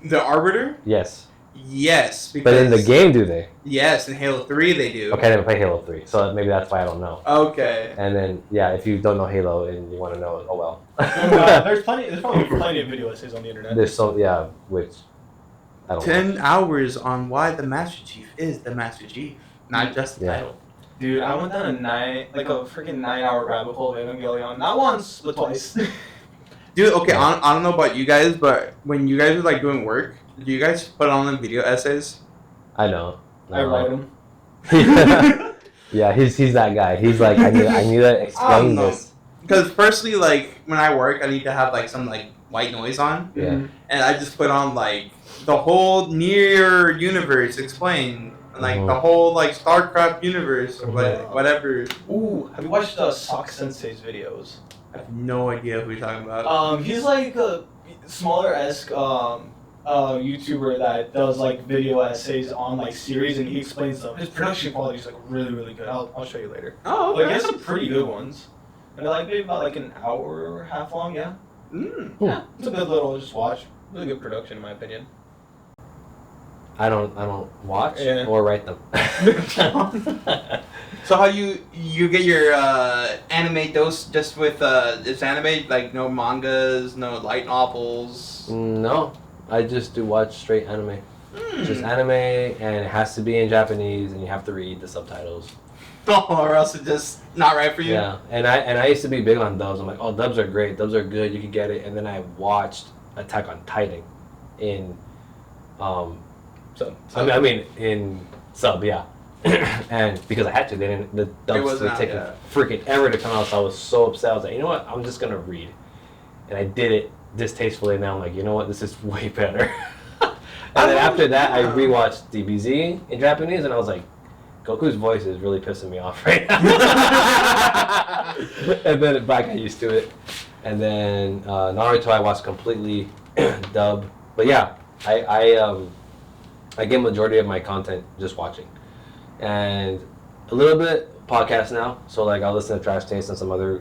The Arbiter? Yes. Yes. But in the game, do they? Yes, in Halo 3 they do. Okay, I didn't play Halo 3, so maybe that's why I don't know. Okay. And then, yeah, if you don't know Halo and you want to know, oh well. There's probably plenty of video essays on the internet. There's so, yeah, which I don't know. 10 hours on why the Master Chief is the Master Chief, not just the title. Dude, I went down a freaking 9-hour rabbit hole of Evangelion. Not once, but twice. Dude, okay, I don't know about you guys, but when you guys are like doing work, do you guys put on the video essays? I know. I write them. Yeah, he's that guy. He's like, I need to explain this. Because personally, like when I work, I need to have like some like white noise on. Yeah. And I just put on like the whole near universe explained. Like the whole like StarCraft universe or whatever. Ooh, have you watched Sock Sensei's videos? I have no idea who you're talking about. He's like a smaller-esque YouTuber that does like video essays on like series, and he explains them. His production quality is like really, really good. I'll show you later. Oh, okay. Like, he has some pretty good ones, and they're like maybe about like an hour and a half long. Yeah. Yeah, it's a good little just watch. Really good production in my opinion. I don't watch or write them. So how you get your anime dose just with this anime, like no mangas, no light novels? No, I just do watch straight anime. Just anime, and it has to be in Japanese, and you have to read the subtitles. Or else it's just not right for you. Yeah, and I used to be big on dubs. I'm like, oh, dubs are great, dubs are good, you can get it. And then I watched Attack on Titan in I mean in sub, yeah. And because I had to, the dubs were taking freaking ever to come out, so I was so upset. I was like, you know what, I'm just gonna read. And I did it distastefully, and now I'm like, you know what, this is way better. And then after that, I rewatched DBZ in Japanese, and I was like, Goku's voice is really pissing me off right now. And then I got used to it. And then Naruto I watched completely dub. But yeah, I get majority of my content just watching. And a little bit podcast now. So like I'll listen to Trash Taste and some other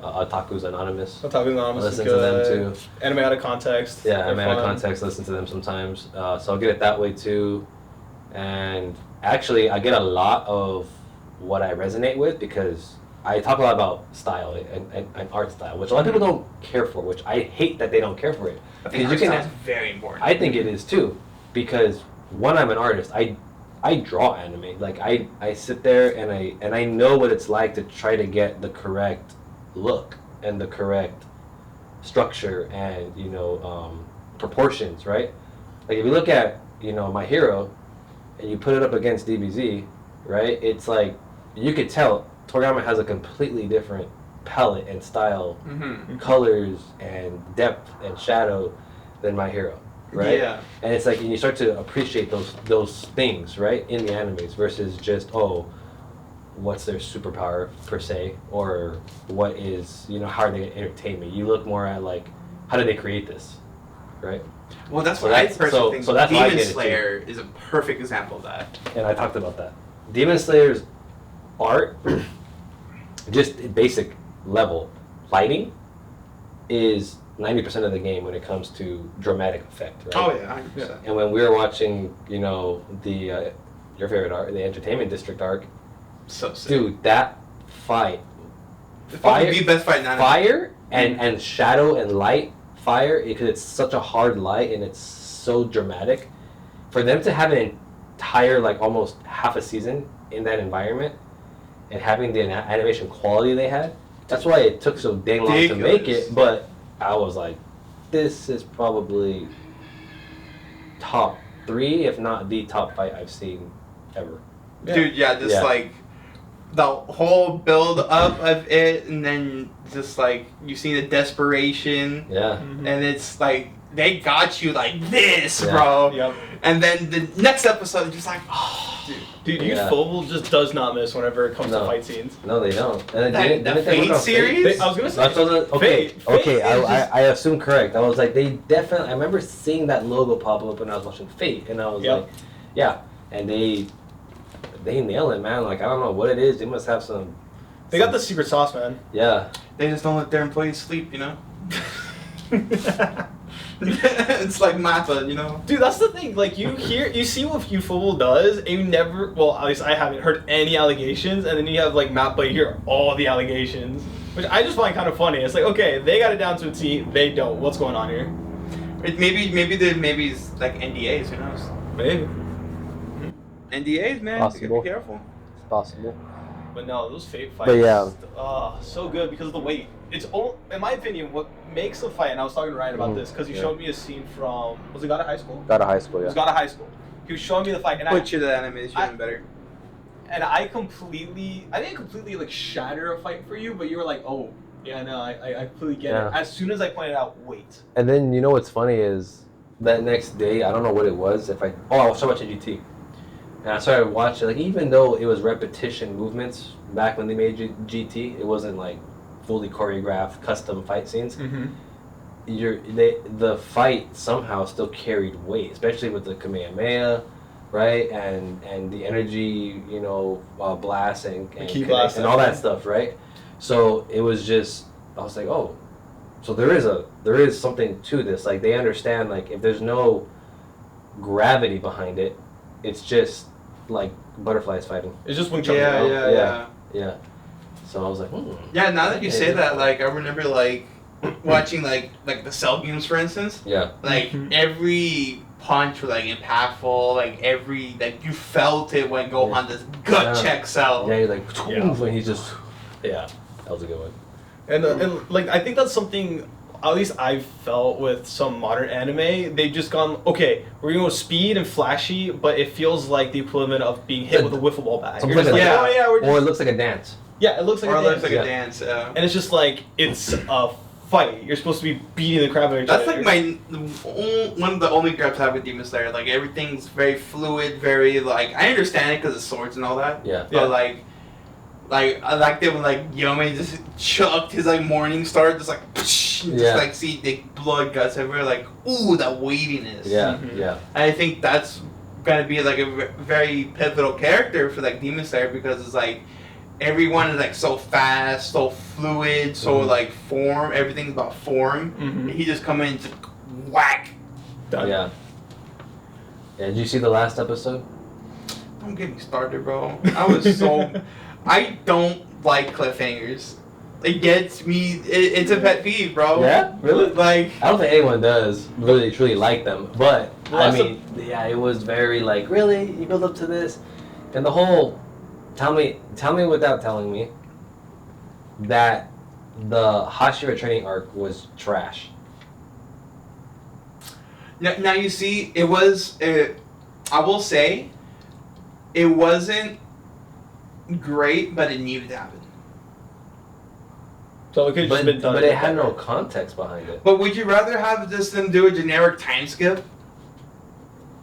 Otakus Anonymous. Otakus Anonymous listen is good. to them too. Anime Out of Context. Yeah, Anime Out of Context, listen to them sometimes. So I'll get it that way too. And actually I get a lot of what I resonate with because I talk a lot about style and art style, which a lot of people don't care for, which I hate that they don't care for it. I think art style is very important. I think it is too, because one, I'm an artist. I draw anime. Like I sit there and I know what it's like to try to get the correct look and the correct structure and proportions, right? Like if you look at, My Hero, and you put it up against DBZ, right? It's like you could tell Toriyama has a completely different palette and style, colors and depth and shadow than My Hero, right? Yeah. And it's like, and you start to appreciate those things, right, in the animes versus just what's their superpower per se, or what is how are they gonna entertain me? You look more at like how did they create this, right? Well, that's So what I that's- personally so- think. so that's why I Demon get it, too. Slayer is a perfect example of that. And I talked about that. Demon Slayer's art, just basic level lighting, is 90% of the game when it comes to dramatic effect, right? Oh yeah, 100%. And when we were watching, the your favorite arc, the Entertainment District arc, So sick. dude, that fight, It's probably the best fight in anime. fire and shadow and light, fire, because it's such a hard light and it's so dramatic. For them to have an entire, like almost half a season in that environment and having the animation quality they had, that's why it took so dang long to make Ridiculous. it. But I was like, this is probably top 3, if not the top fight I've seen ever. Dude, just Yeah. like the whole build up of it, and then just like you see the desperation, Yeah. and it's like they got you like this, Yeah. bro. Yep. And then the next episode, just like, Dude, Yeah. Ufotable just does not miss whenever it comes No. to fight scenes. No, they don't. And That- didn't the they Fate work on series? I was gonna say. That's what okay, Fate okay. is just- I assume correct. I was like, they definitely. I remember seeing that logo pop up when I was watching Fate, and I was Yep. like, yeah. And they nail it, man. Like I don't know what it is. They must have some. They got the secret sauce, man. Yeah. they just don't let their employees sleep, It's like Mappa, Dude, that's the thing. Like, you see what Ufotable does, and you never, well, at least I haven't heard any allegations, and then you have, like, Mappa, you hear all the allegations, which I just find kind of funny. It's like, okay, they got it down to a T, they don't. What's going on here? Maybe it's like NDAs, who knows? Maybe. NDAs, man. Possible. Be careful. It's possible. But no, those Fate fights, But yeah. So good because of the weight. It's all, in my opinion, what makes the fight, and I was talking to Ryan about this, because he Yeah. showed me a scene from, was it God of High School? Got a high school, It was yeah. God of High School. He was showing me the fight, and Butcher the animation I- better. I didn't completely like shatter a fight for you, but you were like, oh, yeah, no, I completely get it. Yeah. As soon as I pointed out, wait. And then you know what's funny is that next day, I don't know what it was. I was watching GT, and I started watching. Like even though it was repetition movements back when they made GT, it wasn't like fully choreographed custom fight scenes. Mm-hmm. The fight somehow still carried weight, especially with the Kamehameha, right? And the energy, blast and key blast, and all that stuff, right? So it was just, I was like, oh, so there is something to this. Like they understand, like if there's no gravity behind it, it's just like butterflies fighting. It's just Wing Chun. Yeah. So I was like, Yeah, now that you say that, like I remember like watching like the Cell games, for instance. yeah, Like every punch was like impactful. Like you felt it when Gohan just gut Yeah. check Cell. yeah, you're like, Yeah. when he just, that was a good one. And like I think that's something at least I've felt with some modern anime. They've just gone, okay, we're gonna go speed and flashy, but it feels like the equivalent of being hit with a wiffle ball bat. Something You're just like like, that. oh yeah, we're just, Or it looks like a dance. yeah, it looks like Or a it looks dance. like Yeah. a dance. And it's just like it's a fight. You're supposed to be beating the crap out of each That's other. like one of the only gripes I have with Demon Slayer. Like everything's very fluid, very like I understand it because of swords and all that. Yeah. But I liked it when like Yome just chucked his like morning star, just like just Yeah. like see the blood guts everywhere. Like ooh, that weightiness. Yeah, Mhm. yeah. And I think that's gonna be like a very pivotal character for like Demon Slayer because it's like everyone is like so fast, so fluid, so Mhm. like form. Everything's about form. Mhm. He just come in and just whack. Done. Yeah. Yeah, did you see the last episode? Don't get me started, bro. I was so. I don't like cliffhangers. It gets me. It's a pet peeve, bro. Yeah? Really? Like. I don't think anyone does really truly like them, but Well, I that's mean, yeah, it was very like, really, you build up to this, and the whole, tell me without telling me, that the Hashira training arc was trash. Now you see, it was. I will say, it wasn't great, but it needed to happen. So it could have just been done. But it had no context behind it. But would you rather have just them do a generic time skip?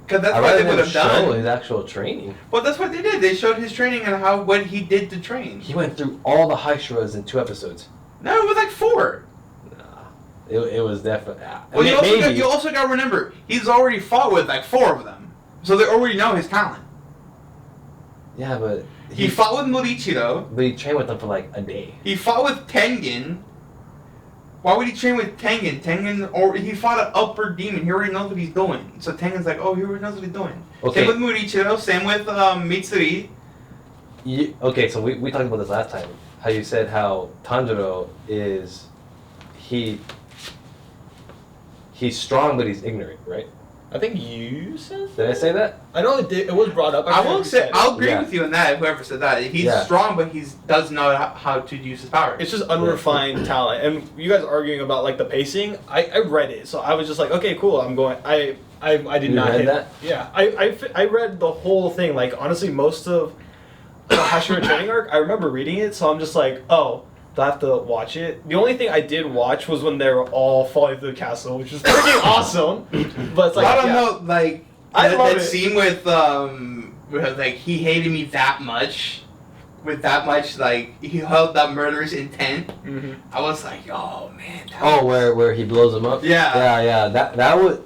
Because that's what they would have done. Show his actual training. Well, that's what they did. They showed his training and what he did to train. He went through all the Haishuras in 2 episodes. No, it was like 4. Nah, it was definitely. Well, you also got to remember, he's already fought with like 4 of them, so they already know his talent. Yeah, but he fought with Morichiro. But he trained with them for like a day. He fought with Tengen. Why would he train with Tengen? Or he fought an upper demon. He already knows what he's doing. So Tengen's like, oh, he already knows what he's doing. Okay. Same with Morichiro. Same with Mitsuri. Okay, so we talked about this last time. How you said how Tanjiro is, he's strong but he's ignorant, right? I think you said. Did I say that? I know it did. It was brought up. I'll agree with you on that. Whoever said that, he's strong, but he does know how to use his power. It's just unrefined talent. And you guys arguing about like the pacing. I read it, so I was just like, okay, cool. I'm going. I did not read hit that. Yeah, I read the whole thing. Like honestly, most of the Hashira training arc, I remember reading it. So I'm just like, oh. I have to watch it. The only thing I did watch was when they were all falling through the castle, which was freaking awesome. But it's like, I don't know, like that scene with like he hated me that much, with that much like he held that murderous intent. Mm-hmm. I was like, oh man. Where he blows him up. Yeah. That was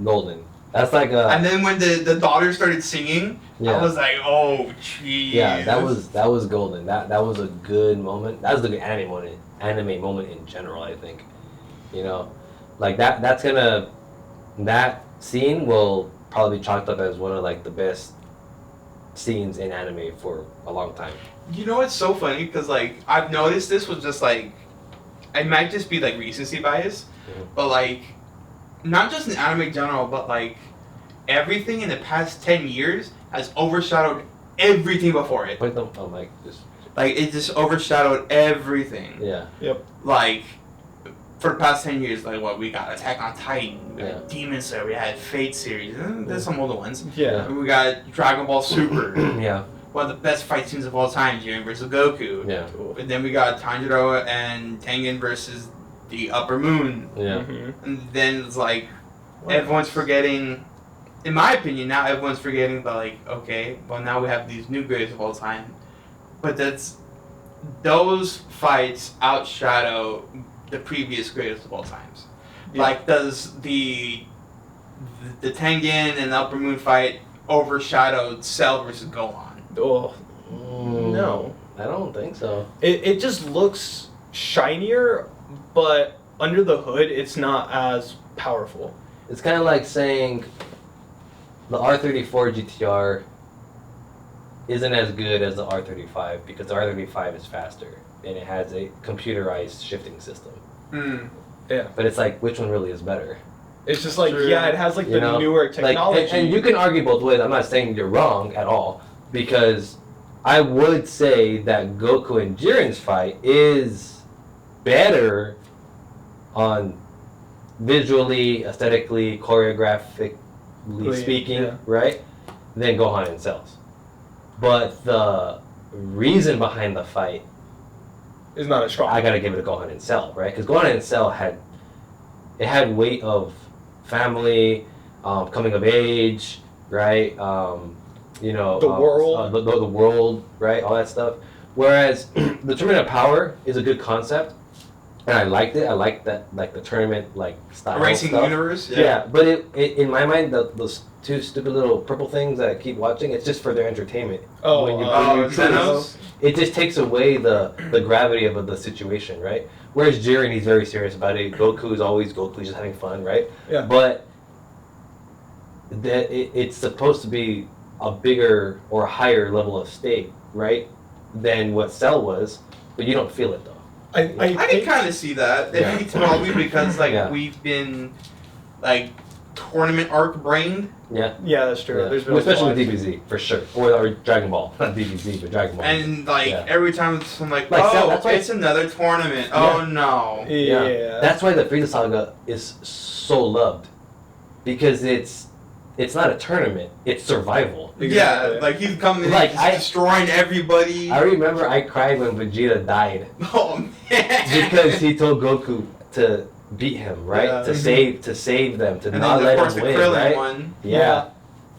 golden. That's like a. And then when the daughter started singing. Yeah. I was like, oh, jeez. Yeah, that was golden. That was a good moment. That was a good anime moment in general, I think. You know, like that scene will probably be chalked up as one of like the best scenes in anime for a long time. You know what's so funny? Because like I've noticed this was just like, it might just be like recency bias, but like, not just in anime in general, but like everything in the past 10 years has overshadowed everything before it. Point them on like this. Like it just overshadowed everything. Yeah. Yep. Like for the past 10 years, like what we got Attack on Titan, we got Demon Slayer, we had Fate series, there's some older ones. Yeah. And we got Dragon Ball Super. Yeah. One of the best fight scenes of all time, Jiren versus Goku. Yeah. And then we got Tanjiro and Tengen versus the Upper Moon. Yeah. Mm-hmm. And then it's like everyone's forgetting. In my opinion, now everyone's forgetting about like, okay, well now we have these new greatest of all time. But those fights outshadow the previous greatest of all times. Yeah. Like does the Tengen and the Upper Moon fight overshadow Cell versus Gohan? Oh, no. I don't think so. It just looks shinier, but under the hood it's not as powerful. It's kind of like saying the R34 GTR isn't as good as the R35 because the R35 is faster and it has a computerized shifting system. Yeah. But it's like, which one really is better? It's just like, it has like the newer technology. Like, and you can argue both ways. I'm not saying you're wrong at all because I would say that Goku and Jiren's fight is better on visually, aesthetically, choreographically speaking, right, than Gohan and Cell's. But the reason behind the fight is not as strong. I gotta give it to Gohan and Cell, right? Because Gohan and Cell had weight of family, coming of age, right? The world, the world, right? All that stuff. Whereas the tournament of power is a good concept. And I liked it. I liked that, like the tournament, like style racing stuff. universe. Yeah, but it in my mind, those two stupid little purple things that I keep watching, it's just for their entertainment. It just takes away the gravity of the situation, right? Whereas Jiren, he's very serious about it. Goku is always Goku, just having fun, right? Yeah. But it's supposed to be a bigger or higher level of stake, right, than what Cell was, but you don't feel it though. I can kind of see that. Yeah. It's probably because we've been like tournament arc brained. Yeah. Yeah, that's true. Yeah. There's been especially with DBZ for sure, or Dragon Ball, not DBZ, but Dragon Ball. And every time I'm like, that's why it's another tournament. Yeah. Oh no. Yeah. That's why the Frieza saga is so loved, because it's not a tournament, it's survival. Yeah, like he's coming, Like, like destroying everybody. I remember I cried when Vegeta died Oh man! because he told Goku to beat him, right? Yeah. To save them, to and not then let of course him the win, Krillin right? one.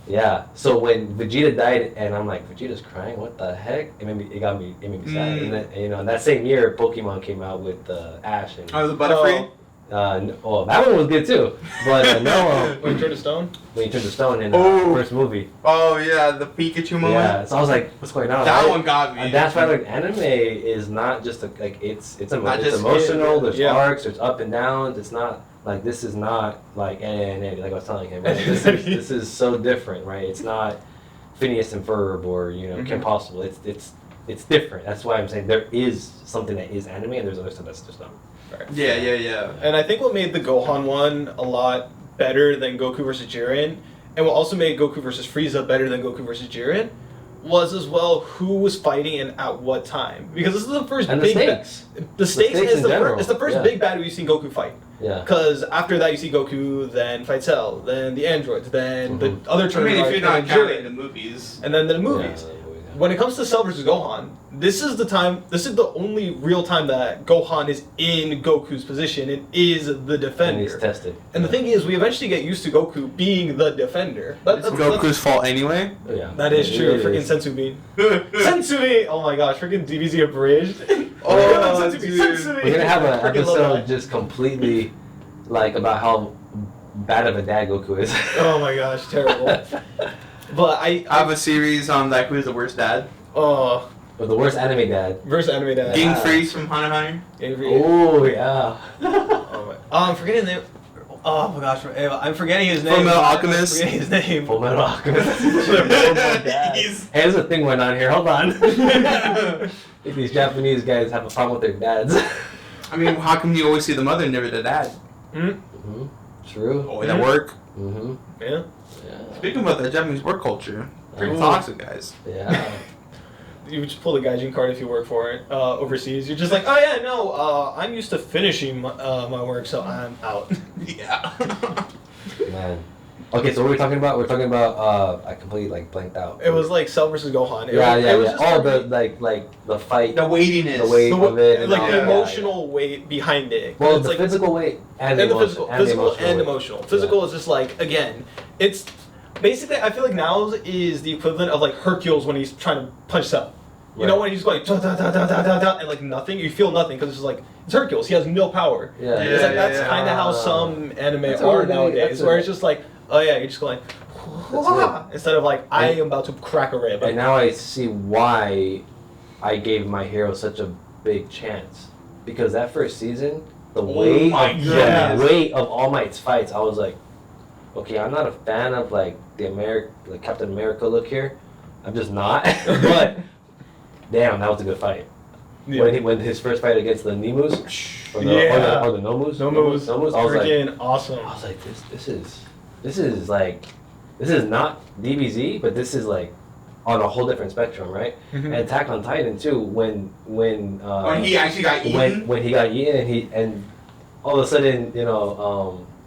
Yeah. So when Vegeta died, and I'm like, Vegeta's crying. What the heck? It made me sad. And then, in that same year, Pokemon came out with Ash and. Oh, the Butterfree. That one was good too. But no, When you turn to stone? when you turned to stone in the Oh. first movie. Oh yeah, the Pikachu moment. Yeah. So I was like, what's going on? That right? one got me. And that's why like anime is not just it's Not just emotional. There's yeah. arcs. There's up and downs. It's not like this is not like like I was telling him. Right? This is so different, right? It's not Phineas and Ferb or Kim Possible. It's different. That's why I'm saying there is something that is anime and there's other stuff that's just not. Right. Yeah. And I think what made the Gohan one a lot better than Goku versus Jiren, and what also made Goku versus Frieza better than Goku versus Jiren, was as well who was fighting and at what time. Because this is the first And big the stakes. the stakes stakes is in the general. it's the first Yeah. big bad we've seen Goku fight. Yeah. Because after that you see Goku then fight Cell, then the androids, then the other I mean, tournament if you're arc, not and counting Jiren, the movies. and then the movies. Yeah. When it comes to Cell versus Gohan, this is the only real time that Gohan is in Goku's position and is the And defender. he's tested. And the thing is, we eventually get used to Goku being the defender. It's Goku's fault anyway. Yeah. That is true. It Freaking is. Sensui. Sensui! Oh my gosh, freaking DBZ abridged. Oh, Sensui, dude. Sensui. We're gonna have an Freaking love episode that. just completely like about how bad of a dad Goku is. Oh my gosh, terrible. But I have a series on like who's the worst dad. Oh, But the worst anime dad. versus anime dad. King Freeze from Hunter x Hunter. Oh yeah. Oh, I'm forgetting the. Oh my gosh, I'm forgetting his name. Fullmetal I'm Alchemist. forgetting his name. Full Metal Alchemist. He's- Hey, there's a thing going on here. Hold on. If these Japanese guys have a problem with their dads. I mean, how come you always see the mother and never the dad? Mm-hmm. True. Always at work. Mm-hmm. Yeah. Yeah. Speaking about the Japanese work culture, pretty Oh. toxic, guys. Yeah. You just pull the gaijin card if you work for it overseas. You're just like, oh yeah, no, I'm used to finishing my work, so I'm out. Yeah. Man. Okay, so what are we talking about? We're talking about I completely blanked out. It was like Cell versus Gohan. It Yeah, was, yeah, it was yeah. just Oh, for the me, the fight. The weightiness. The weight the, of it. And like all the that. emotional weight behind it. Well, It's the like, physical weight and and the the physical, and weight. emotional. Physical is just like, again, it's basically, I feel like now is the equivalent of like Hercules when he's trying to punch Cell. You know, Right. when he's going da da da da da da da and like nothing, you feel nothing because it's just like it's Hercules. He has no power. Yeah. It's like that's yeah. kind of how some anime That's are really- nowadays, that's where a- it's just like, oh yeah, you're just going, That's instead of like I And- am about to crack a rib. And now I see why I gave my hero such a big chance. Because that first season, the weight my of goodness. the weight of All Might's fights, I was like, okay, I'm not a fan of like the Captain America look here. I'm just not. But damn, that was a good fight. Yeah. When his first fight against the Nemus or the Yeah. or the Nomus, Nomus, I was like, freaking awesome. I was like, this is like, this is not DBZ, but this is like on a whole different spectrum, right? Mhm. And Attack on Titan too, when When he actually got eaten. when he got eaten, and all of a sudden,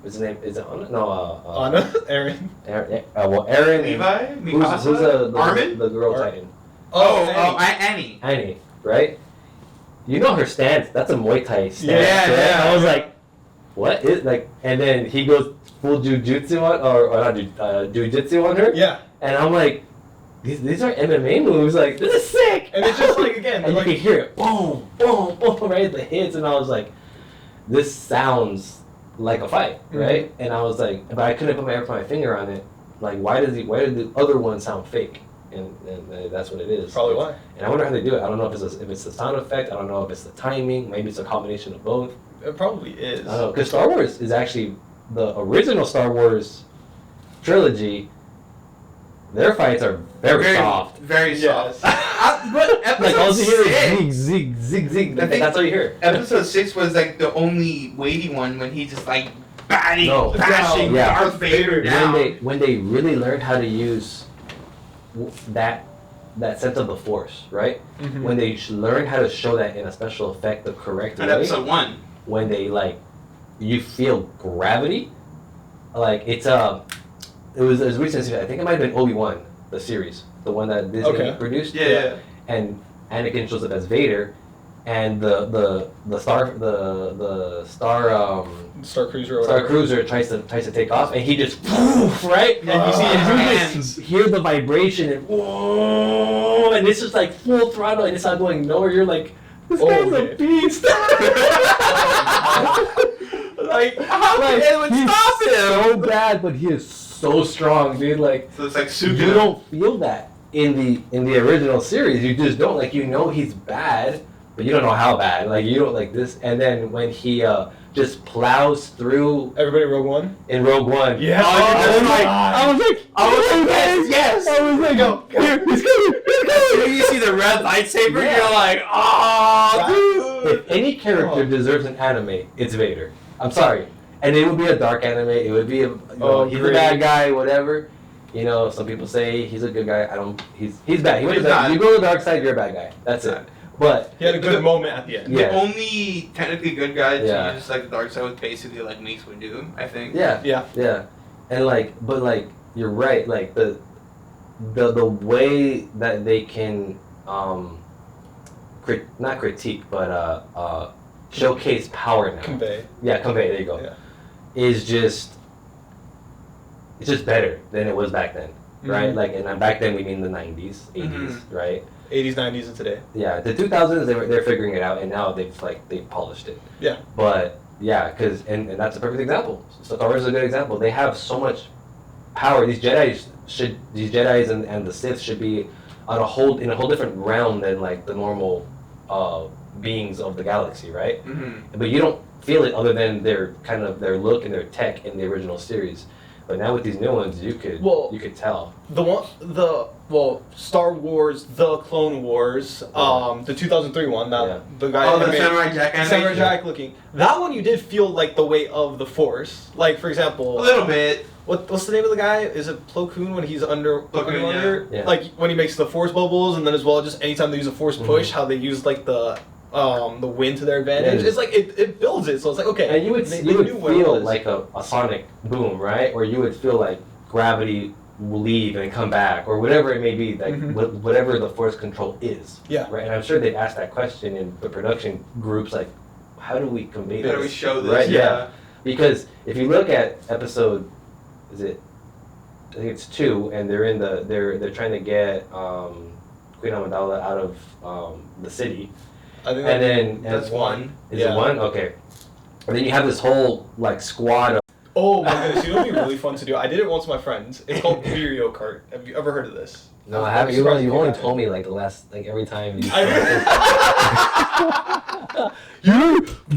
what's his name? Is it Anna? No, Anna, Aaron. Aaron. Levi? Who's Mikasa? the girl Ar- Titan? Annie. Annie, right? You know her stance. That's a Muay Thai stance. Yeah, right? yeah. I was like, what is like? And then he goes full jujutsu on, or not jujitsu on her. Yeah, And I'm like, these are MMA moves. Like, this is sick. and it's just like again, And you like can hear it, boom, boom, boom, right? The hits, and I was like, this sounds like a fight, right? And I was like, but I couldn't put my finger on it. Like, why did the other one sound fake? And that's what it is. probably why. And I wonder how they do it. I don't know if it's the sound effect. I don't know if it's the timing. Maybe it's a combination of both. It probably is. I don't know, because Star Wars is actually the original Star Wars trilogy. Their fights are very soft. Very Yes. soft. But Like episode all you hear 6, is zig, zig, zig, zig. I think- That's all you hear. episode 6 was like the only weighty one when he just like bashing Down. Yeah. Darth Vader down. When they really learned how to use that sense of the Force, right? Mhm. When they learn how to show that in a special effect the correct In way. episode 1. When they you feel gravity, like it's it was recent. I think it might have been Obi-Wan, the series, the one that Disney produced. Yeah. And Anakin shows up as Vader, and the Star Cruiser tries to take off, and he just right, and you see his hands, hear the vibration, and it's just like full throttle, and it's not going nowhere. You're like, this guy's a beast. Like, how can anyone stop him? So bad, but he is so strong, dude. Like, so it's like super. You don't feel that in the original series. You just don't, like, you know he's bad, but you don't know how bad. Like, you don't like this. And then when he just plows through everybody in Rogue One. In Rogue One, yeah. I was like, yes. I was like, go. Here, he's coming. When you see the red lightsaber, you're like, oh, dude. If any character deserves an anime, it's Vader. I'm sorry. And it would be a dark anime. It would be he's a bad guy, whatever. You know, some people say he's a good guy. He's bad. You go to the dark side, you're a bad guy. That's it. But he had a good moment at the end. The only technically good guy to use like the dark side was basically like Mace Windu, I think. Yeah. And like, but like, you're right. Like the way that they can not critique, but showcase power now. Convey. Yeah, convey. There you go. Yeah. It's just better than it was back then, right? Like, and back then we mean the 90s, 80s, right? 80s, 90s, and today. Yeah, the 2000s they're figuring it out, and now they've polished it. Yeah. But yeah, because and that's a perfect example. Star Wars is a good example. They have so much power. These Jedi's and the Sith should be in a whole different realm than like the normal beings of the galaxy, right? But you don't feel it other than their look and their tech in the original series. But now with these new ones, you could tell. Star Wars, The Clone Wars, the 2003 one, the guy the Samurai Jack animation. Samurai Jack looking. That one you did feel like the weight of the Force. Like, for example, a little bit. What's the name of the guy? Is it Plo Koon when he's under? Plo Koon, yeah. Like when he makes the Force bubbles, and then as well just anytime they use a Force push, how they use like the wind to their advantage. It's like it builds it, so it's like okay. And you would feel like a sonic boom, right? Or you would feel like gravity will leave and come back, or whatever it may be, like whatever the Force control is. Yeah. Right. And I'm sure they'd ask that question in the production groups, like, how do we convey this? How do we show this? Right? Yeah. Because if you look at episode, I think it's 2, and they're trying to get Queen Amidala out of the city. I think that's 1. Is it 1? Okay. And then you have this whole like squad of. Oh my goodness! You know what would be really fun to do? I did it once with my friends. It's called Mario Kart. Have you ever heard of this? No, I haven't. You've only told me like the last every time you.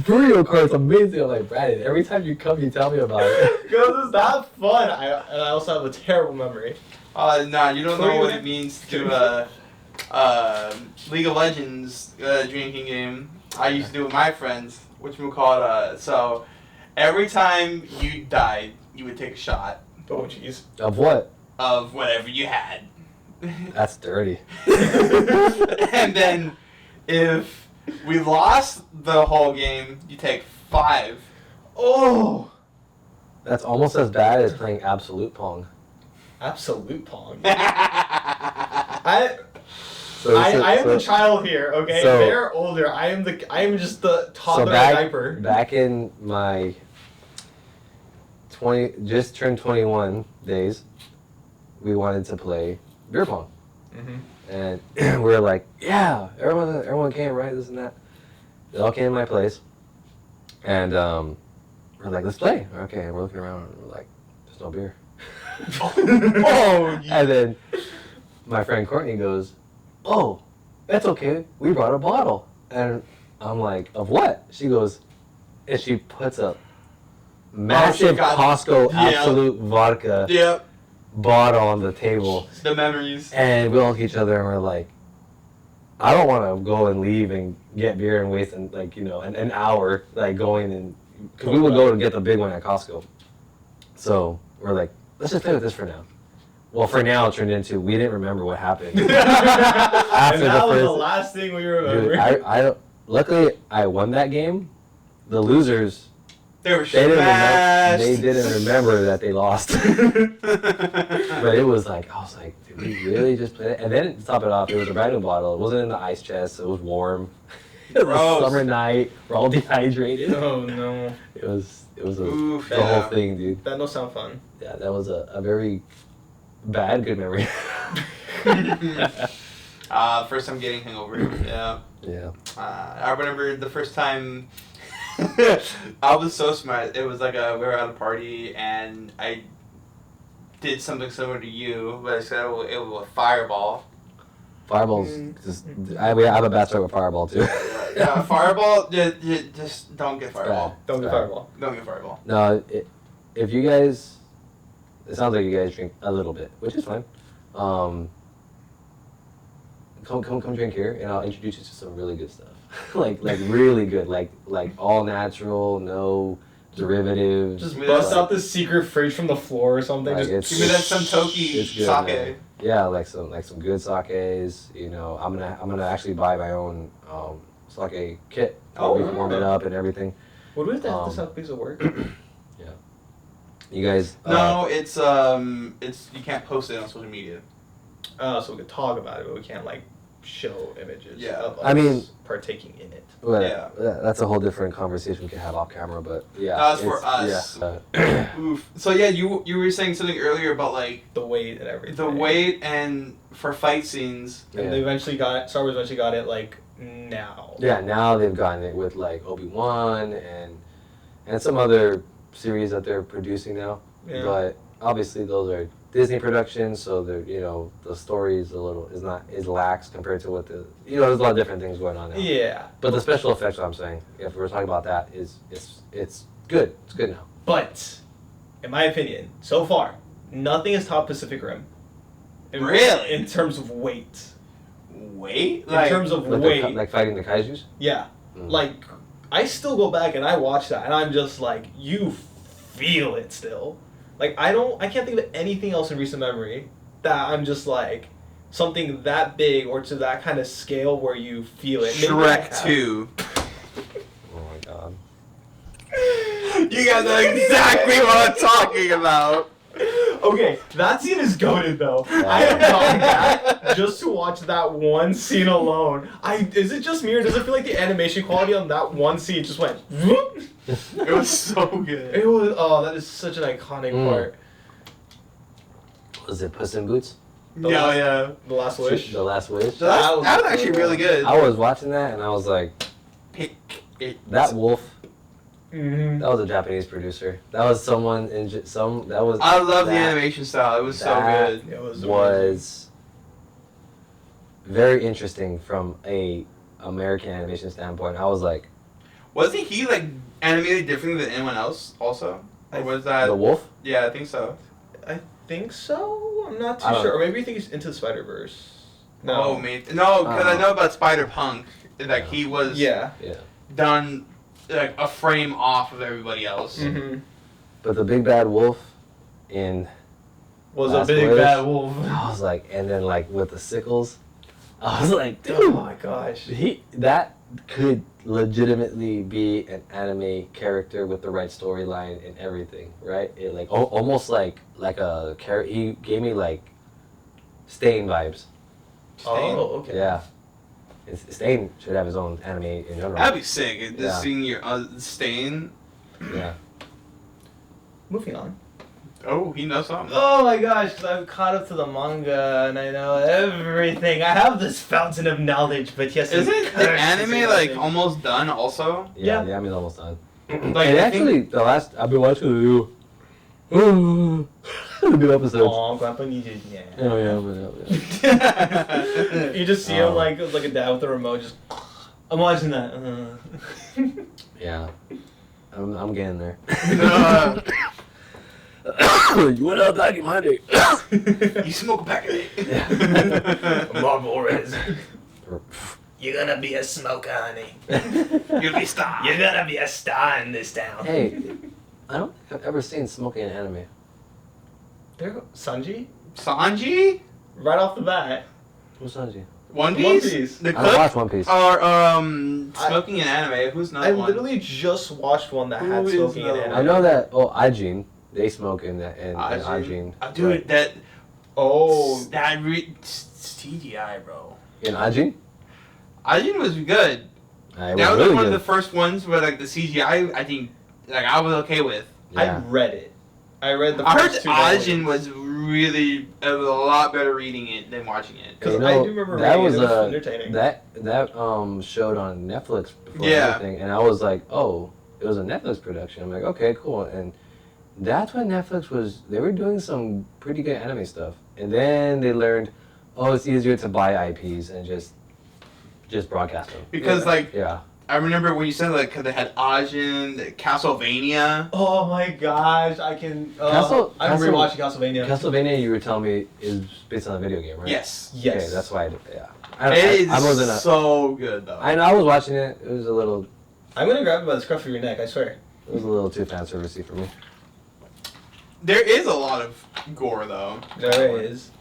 Mario Kart's amazing. I'm like, Brandon, every time you come, you tell me about it. Because it's that fun. And I also have a terrible memory. Nah, you don't know what it means to League of Legends drinking game. I used to do it with my friends, so every time you died, you would take a shot. Oh jeez. Of what? Of whatever you had. That's dirty. And then if we lost the whole game, you take 5. Oh! That's almost as bad as playing Absolute Pong. Absolute Pong? I am the child here, okay? So, they're older. I am just the toddler diaper. Back in my just turned 21 days, we wanted to play beer pong. And we were like, yeah, everyone came, right? This and that. They all came to my place. And we're like, let's play. Okay, and we're looking around and we're like, there's no beer. And then my friend Courtney goes, oh, that's okay. We brought a bottle. And I'm like, of what? She goes, and she puts a massive Costco Absolute vodka bottle on the table. The memories. And we all look at each other and we're like, I don't want to go and leave and get beer and waste an hour going and because we would go and get the big one at Costco. So we're like, let's just play with this for now. Well, for now, it turned into we didn't remember what happened. After that was the last thing we remember. Dude, luckily, I won that game. The losers They were smashed. They didn't remember that they lost. But it was like, I was like, did we really just play it? And then to top it off, it was a brand new bottle. It wasn't in the ice chest. It was warm. It was a summer night. We're all dehydrated. Oh no. It was the whole thing, dude. That don't sound fun. Yeah, that was a very good memory. First time getting hangover. Yeah. Yeah. I remember the first time. I was so smart. It was like we were at a party and I did something similar to you, but I said it was a fireball. Fireball's just. I have a bad story with Fireball too. Yeah, fireball. Just don't get fireball. Don't get fireball. Don't get fireball. No, if you guys, it sounds like you guys drink a little bit, which is fine. Come drink here, and I'll introduce you to some really good stuff. like really good, like all natural, no derivatives. Just bust out the secret fridge from the floor or something. Like, just give me that Suntoki sake. Man. Yeah, like some good sakes. You know, I'm gonna actually buy my own sake kit. We warm it up and everything. What do we have to have this out piece of work? Yeah. You guys. No, it's you can't post it on social media. So we could talk about it, but we can't like show images. Yeah. Of us I mean, partaking in it. Well, Yeah. That's a whole different conversation we can have off camera, but yeah. That's for us. Yeah. Oof. So yeah, you were saying something earlier about like The weight and everything. the weight and for fight scenes. And they eventually got it. Star Wars eventually got it like now. Yeah, now they've gotten it with like Obi-Wan and some other series that they're producing now. Yeah. But obviously those are Disney productions, so the the story is is lax compared to what there's a lot of different things going on now. Yeah. But the special effects, I'm saying, if we're talking about that, it's good. It's good now. But, in my opinion, so far, nothing has topped Pacific Rim. Really? In terms of weight. Weight? In terms of weight. Like fighting the kaijus? Yeah. Like, I still go back and I watch that, and I'm just like, you feel it still. Like, I can't think of anything else in recent memory that I'm just like, something that big or to that kind of scale where you feel it. Shrek 2. Oh my god. You guys know exactly what I'm talking about. Okay, that scene is goated though. I have gone back just to watch that one scene alone. Is it just me or does it feel like the animation quality on that one scene just went whoop? It was so good. It was that is such an iconic part. Was it Puss in Boots? The Last Wish. The Last Wish. That was actually really good. I was watching that and I was like, that wolf. Mm-hmm. That was a Japanese producer. That was someone in that was. I love the animation style. It was so good. It was very interesting from a American animation standpoint. I was like, wasn't he like animated differently than anyone else? Also, or was that the wolf? Yeah, I think so. I think so. I'm not too I don't sure. know. Or maybe you think he's Into the Spider-Verse. No. Oh, maybe. No, because I know about Spider-Punk. Like he was done like a frame off of everybody else. Mm-hmm. But the big bad wolf in Was Last a big Wish, bad wolf. I was like, and then like with the sickles, I was like, dude, Oh my gosh. that could legitimately be an anime character with the right storyline and everything, right? It like almost like a character. He gave me like Stain vibes. Oh, okay. Yeah. Stain should have his own anime in general. That'd be sick. Just Yeah. seeing your Stain. Yeah. Moving on. Oh, he knows something. Oh my gosh, because I've caught up to the manga and I know everything. I have this fountain of knowledge, but yes, Isn't the anime like almost done also? Yeah, Yeah. the anime's almost done. Like And I actually, the last I've been watching the new episodes. Aw, Grandpa needed Oh yeah. You just see him like a dad with a remote, just. I'm watching that. Yeah. I'm getting there. think. You went out back in my day. You smoke a pack of it. Marble Res. You're gonna be a smoker, honey. You'll be star. You're gonna be a star in this town. Hey, I don't think I've ever seen smoking in anime. There, Sanji. Sanji? Right off the bat. Who's Sanji? One One Piece? Piece. The I Cook? watched One Piece. Or Smoking an Anime. Who's another I one? literally just watched one that Who had is smoking in the- it. I know that. Oh, Ajin. They smoke in Ajin. Dude, that CGI, bro. In Ajin? Ajin was good. It That was really one good. of the first ones where like the CGI, I think, like I was okay with. Yeah. I read it. I read the I heard first two Ajin volumes. was really a lot better reading it than watching it. Because You I know, do remember that reading was it. It was entertaining. that showed on Netflix before Yeah. everything, and I was like, oh, it was a Netflix production. I'm like, okay, cool, and that's when Netflix they were doing some pretty good anime stuff, and then they learned, oh, it's easier to buy IPs and just broadcast them. Because like Yeah. I remember when you said like 'cause they had Ajin, Castlevania. Oh my gosh, I can. I'm Castle- rewatching Castlevania. Castlevania, you were telling me, is based on a video game, right? Yes. Yes. Okay, that's why. Yeah. It is I wasn't so good though. I know I was watching it. It was a little. I'm gonna grab you by the scruff of your neck. I swear. It was a little too fan servicey for me. There is a lot of gore though. There is.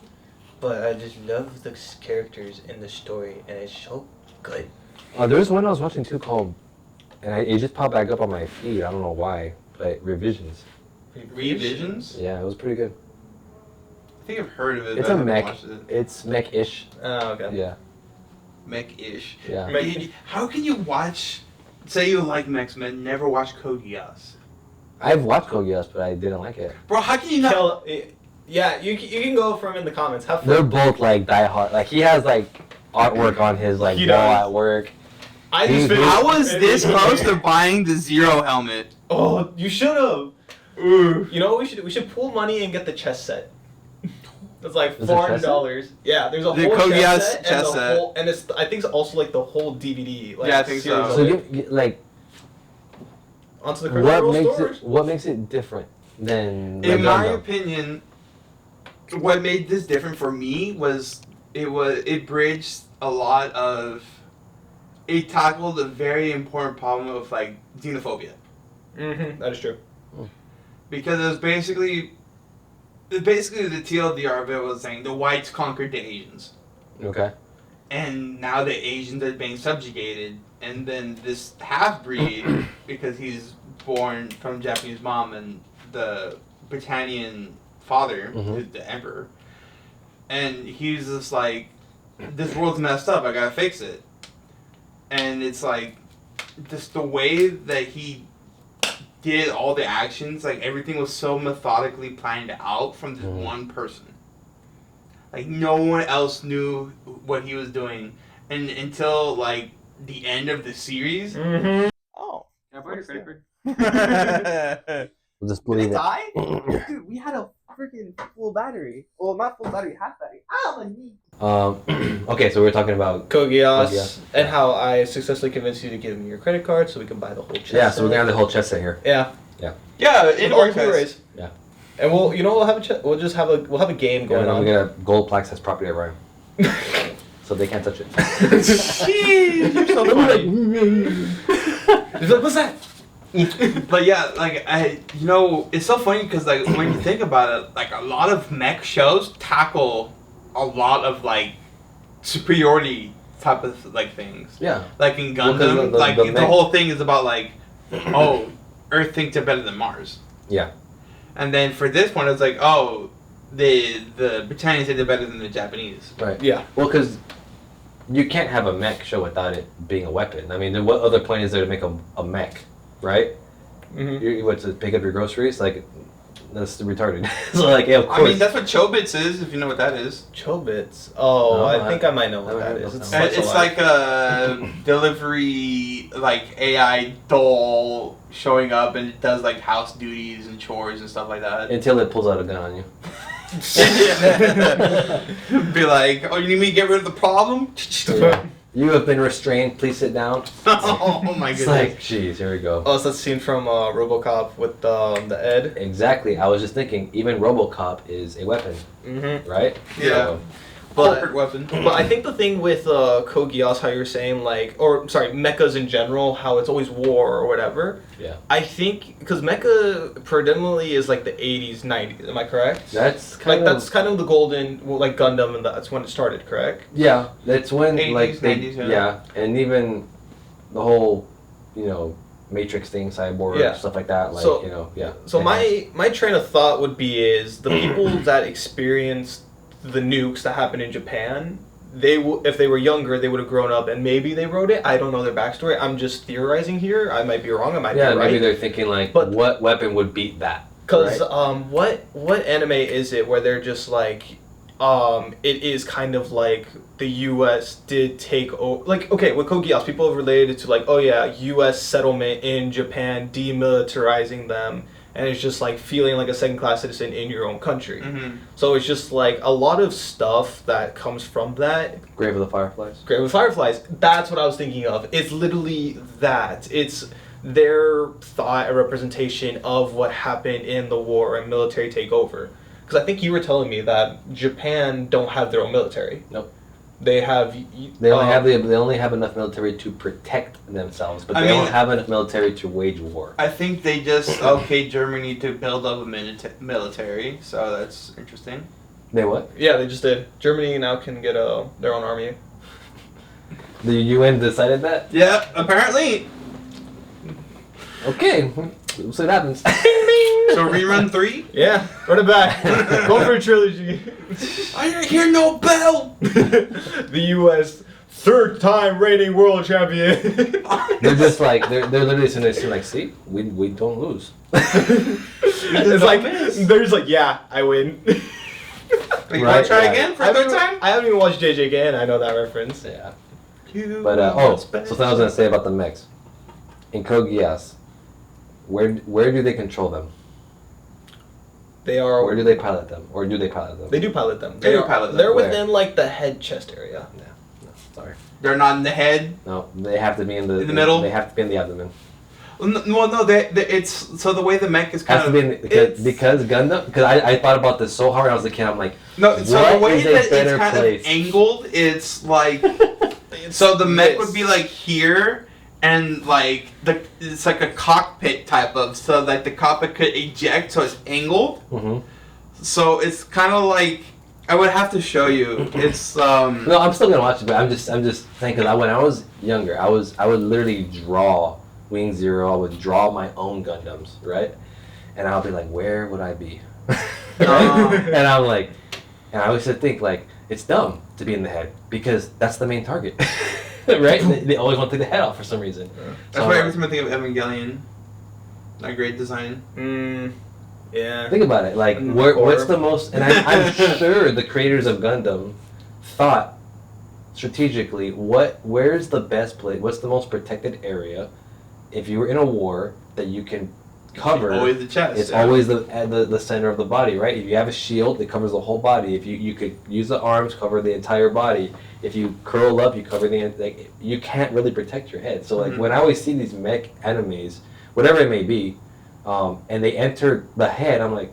But I just love the characters in the story, and it's so good. There was one I was watching too called, and it just popped back up on my feed. I don't know why, but Revisions. Revisions? Yeah, it was pretty good. I think I've heard of it. It's but I a haven't mech. watched it. It's mech-ish. Oh, okay. Yeah. Mech-ish. Yeah. How can you watch? Say you like mechs, but never watch Code Geass? I've watched Code Geass, but I didn't like it. Bro, how can you not? Yeah, you can go from in the comments. Have fun. They're both like die hard. Like he has like artwork on his like He wall does. at work. I just finished. I was this close to buying the Zero helmet. Oh, you should have. You know what we should pool money and get the chess set. It's like There's a chess $400. Yeah, there's a The whole Code Geass chess set, chess and set. and it's I think it's also like the whole DVD. Like, Yeah, I think so. series of So it. like, Onto the Criminal stores. what makes it different than? In my Gundam? opinion, what made this different for me was it bridged a lot of. It tackled a very important problem of like xenophobia. Mm-hmm. That is true. Because it was basically the TLDR of it was saying the whites conquered the Asians. Okay. And now the Asians are being subjugated, and then this half-breed, because he's born from Japanese mom and the Britannian father, who's the emperor, and he's just like, this world's messed up, I gotta fix it. And it's like, just the way that he did all the actions, like everything was so methodically planned out from this one person. Like no one else knew what he was doing, and until like the end of the series. Mm-hmm. Oh, Can I borrow your credit card? We'll just believe it. die? Dude, we had a freaking full battery. Well, not full battery, half battery. Ah, my knee. Okay, so we're talking about. Code Geass. Geass, and how I successfully convinced you to give me your credit card so we can buy the whole chest. Yeah, so we're gonna have the whole chest set here. Yeah. yeah, In in all Orcas. Blu-rays. Yeah. And we'll have we'll just have a game going on. We got a gold plaque says property right, so they can't touch it. Jeez, you're so funny. He's like, what's that? But yeah, like it's so funny because like when you think about it, like a lot of mech shows tackle a lot of like superiority type of like things. Yeah. Like in Well, 'cause Gundam, the the mech- whole thing is about like, oh, Earth thinks they're better than Mars. Yeah. And then for this one, it's like, oh, the Britannians say they're better than the Japanese. Right. Yeah. Well, because you can't have a mech show without it being a weapon. I mean, what other point is there to make a mech, right? Mm-hmm. You what, to pick up your groceries? Like, that's retarded. So like, yeah, of course. I mean, that's what Chobits is, if you know what that is. Chobits. Oh, No, I think I might know what I that don't is. know. It's, Slice It's like a delivery, like AI doll showing up and it does like house duties and chores and stuff like that. Until it pulls out a gun on you. Be like, oh, you need me to get rid of the problem? Yeah. You have been restrained. Please sit down. Oh my It's goodness. like, jeez, here we go. Oh, it's that scene from RoboCop with the Ed. Exactly. I was just thinking, even RoboCop is a weapon, Mm-hmm. right? Yeah. Corporate weapon. But I think the thing with Code Geass, how you're saying mechas in general, how it's always war or whatever. Yeah. I think because mecha predominantly is like the 80s, 90s. Am I correct? That's That's kind of the golden like Gundam, and that's when it started. Correct? Yeah, that's when 80s, 90s, yeah, and even the whole, Matrix thing, Cyborg, stuff like that. Like So- So my train of thought would be is the people that experienced the nukes that happened in Japan, if they were younger, they would have grown up and maybe they wrote it. I don't know their backstory. I'm just theorizing here. I might be wrong. I might be right. maybe they're thinking like, But- what weapon would beat that? Because right? what anime is it where they're just like, it is kind of like the U.S. did take over. Like, okay, with Code Geass, people have related it to like, oh yeah, U.S. settlement in Japan, demilitarizing them, and it's just like feeling like a second-class citizen in your own country. Mm-hmm. So it's just like a lot of stuff that comes from that. Grave of the Fireflies. Grave of Fireflies. That's what I was thinking of. It's literally that. It's their thought and representation of what happened in the war and military takeover. Because I think you were telling me that Japan don't have their own military. Nope. They have. They only have enough military to protect themselves, but they don't have enough military to wage war. I think they just Germany to build up a military, so that's interesting. They what? Yeah, they just did. Germany now can get their own army. The UN decided that? Yeah, apparently. Okay, we'll see what happens. So rerun 3? Yeah, run it back. Go for a trilogy. I didn't hear no bell. The U.S. third time reigning world champion. They're just like they're literally sitting there like, see, we don't lose. It's like they're just like, yeah, I win. You want to try again for a third time? I haven't even watched JJ again. I know that reference. Yeah. But so what I was gonna say about the mechs in Code Geass, where do they control them? They are. Where do they pilot them, or do they pilot them? They do pilot them. They do pilot them. They're Where? within like the head chest area. No, sorry. They're not in the head. No, they have to be in the middle? They have to be in the abdomen. No, it's so the way the mech is kind Has to be in, because Gundam. Because I thought about this so hard when I was a kid. I'm like, no. So the what way is a that it's better kind place? of angled, it's like so the mech would be like here, and like it's like a cockpit type of, so like the cockpit could eject, so it's angled. Mm-hmm. So it's kind of like I would have to show you. It's No, I'm still gonna watch it, but I'm just saying because when I was younger, I would literally draw Wing Zero. I would draw my own Gundams, right? And I'll be like, where would I be? And I'm like, and I always think like it's dumb to be in the head because that's the main target, right? They always want to take the head off for some reason. That's why every time I think of Evangelion, a great design. Yeah. Think about it. Like, what's the most? And I'm sure the creators of Gundam thought strategically, where's the best place? What's the most protected area? If you were in a war that you can cover, Always the chest. it's always the center of the body, right? If you have a shield, it covers the whole body. If you could use the arms, cover the entire body. If you curl up, you cover you can't really protect your head. So like when I always see these mech animes, whatever it may be, and they enter the head, I'm like,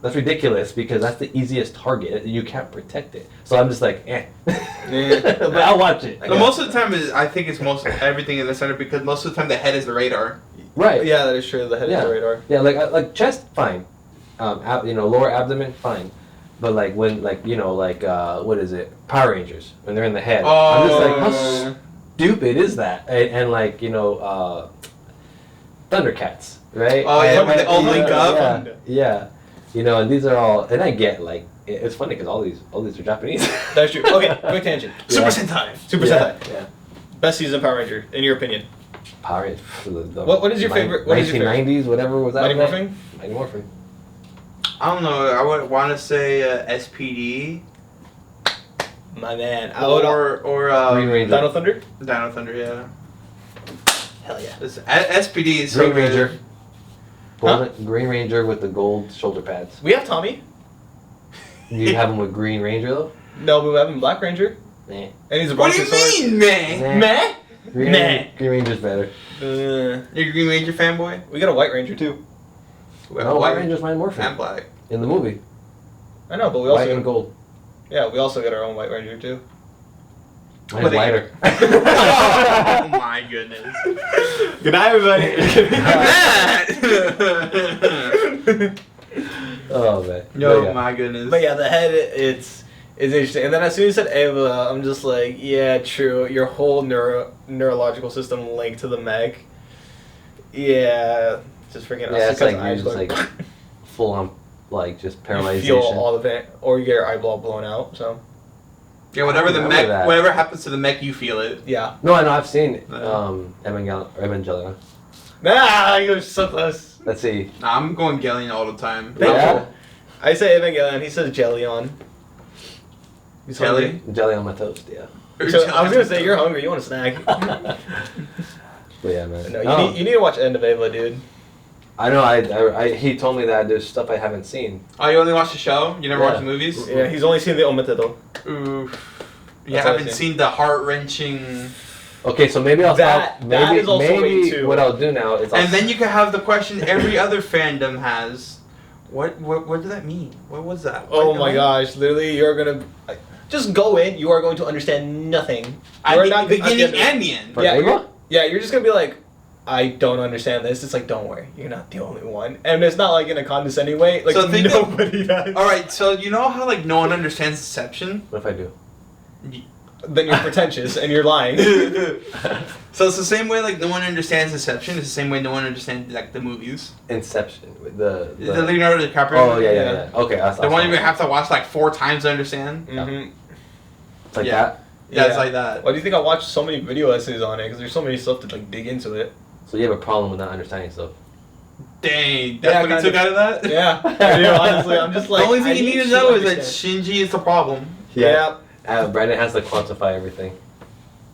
that's ridiculous because that's the easiest target. You can't protect it. So I'm just like, eh. But I'll watch it. But most of the time, I think it's everything in the center because most of the time the head is the radar. Right. Yeah, that is true. The head is the radar. Yeah, like chest, fine. Lower abdomen, fine. But like when what is it? Power Rangers when they're in the head. I'm just like, how stupid is that? And Thundercats, right? Oh yeah, when they all link up. Yeah. And these are all, and I get like it's funny because all these are Japanese. That's true. Okay, quick tangent. Super Sentai. Yeah. Best season of Power Ranger, in your opinion. Power Rangers. What is your favorite? What is your favorite? 1990s, whatever was that? Mighty Morphin? Mighty Morphin. I don't know. I would want to say SPD. My man. Or Green Ranger. Dino Thunder? Dino Thunder, yeah. Hell yeah. SPD is so Green good. Ranger. Green Ranger with the gold shoulder pads. We have Tommy. Do you have him with Green Ranger though? No, but we have him Black Ranger. Nah. And he's a What do you brontosaurus. mean, man? Meh? Green Ranger's better. You're a Green Ranger fanboy? We got a White Ranger too. No, White Ranger's Mighty Morphin. And black. In the movie. I know, but we White also and gold. Yeah, we also got our own White Ranger too. Mine's lighter. Oh my goodness. Good night, everybody. Oh man. Oh my goodness. But yeah, the head, it's interesting. And then as soon as you said Ava, I'm just like, yeah, true. Your whole neurological system linked to the mech. Yeah, just freaking. Yeah, it's like eyes you're just like full on, like just paralyzation. You feel all of it, or you get your eyeball blown out. So. Yeah, whatever whatever happens to the mech, you feel it. Yeah. No, I know. I've seen Evangelion. Ah, you're so close. Let's see. Nah, I'm going Galleon all the time. Yeah. I say Evangelion. He says Jellion. Jelly? Jelly on my toast. Yeah. So I was gonna say you're hungry. You want a snack? But yeah, man. No, you need to watch End of Ava, dude. I know. He told me that there's stuff I haven't seen. Oh, you only watched the show? You never watched the movies? Yeah, he's only seen the Ometedo. Oof. You haven't seen the heart-wrenching... Okay, so maybe I'll that is also maybe too. what I'll do now is and then you can have the question every other fandom has. What did that mean? What was that? Oh my gosh, literally you're gonna... Just go in, you are going to understand nothing. You're not beginning and the end. Yeah, you're just gonna be like, I don't understand this. It's like, don't worry, you're not the only one. And it's not like in a condescending way. Like, so nobody does. Alright, so you know how like no one understands deception? What if I do? Then you're pretentious and you're lying. So it's the same way like no one understands deception. It's the same way no one understands like the movies. Inception. The Leonardo DiCaprio. Oh yeah. Okay. The one you have to watch like 4 times to understand. Mm-hmm. It's like that. Yeah, it's like that. Why do you think I watched so many video essays on it? Because there's so many stuff to like dig into it. So you have a problem with not understanding stuff. Dang, that's what you took out of that? Yeah. Honestly, I'm just like... The only thing you need to know is that Shinji is the problem. Yeah. Brandon has to quantify everything.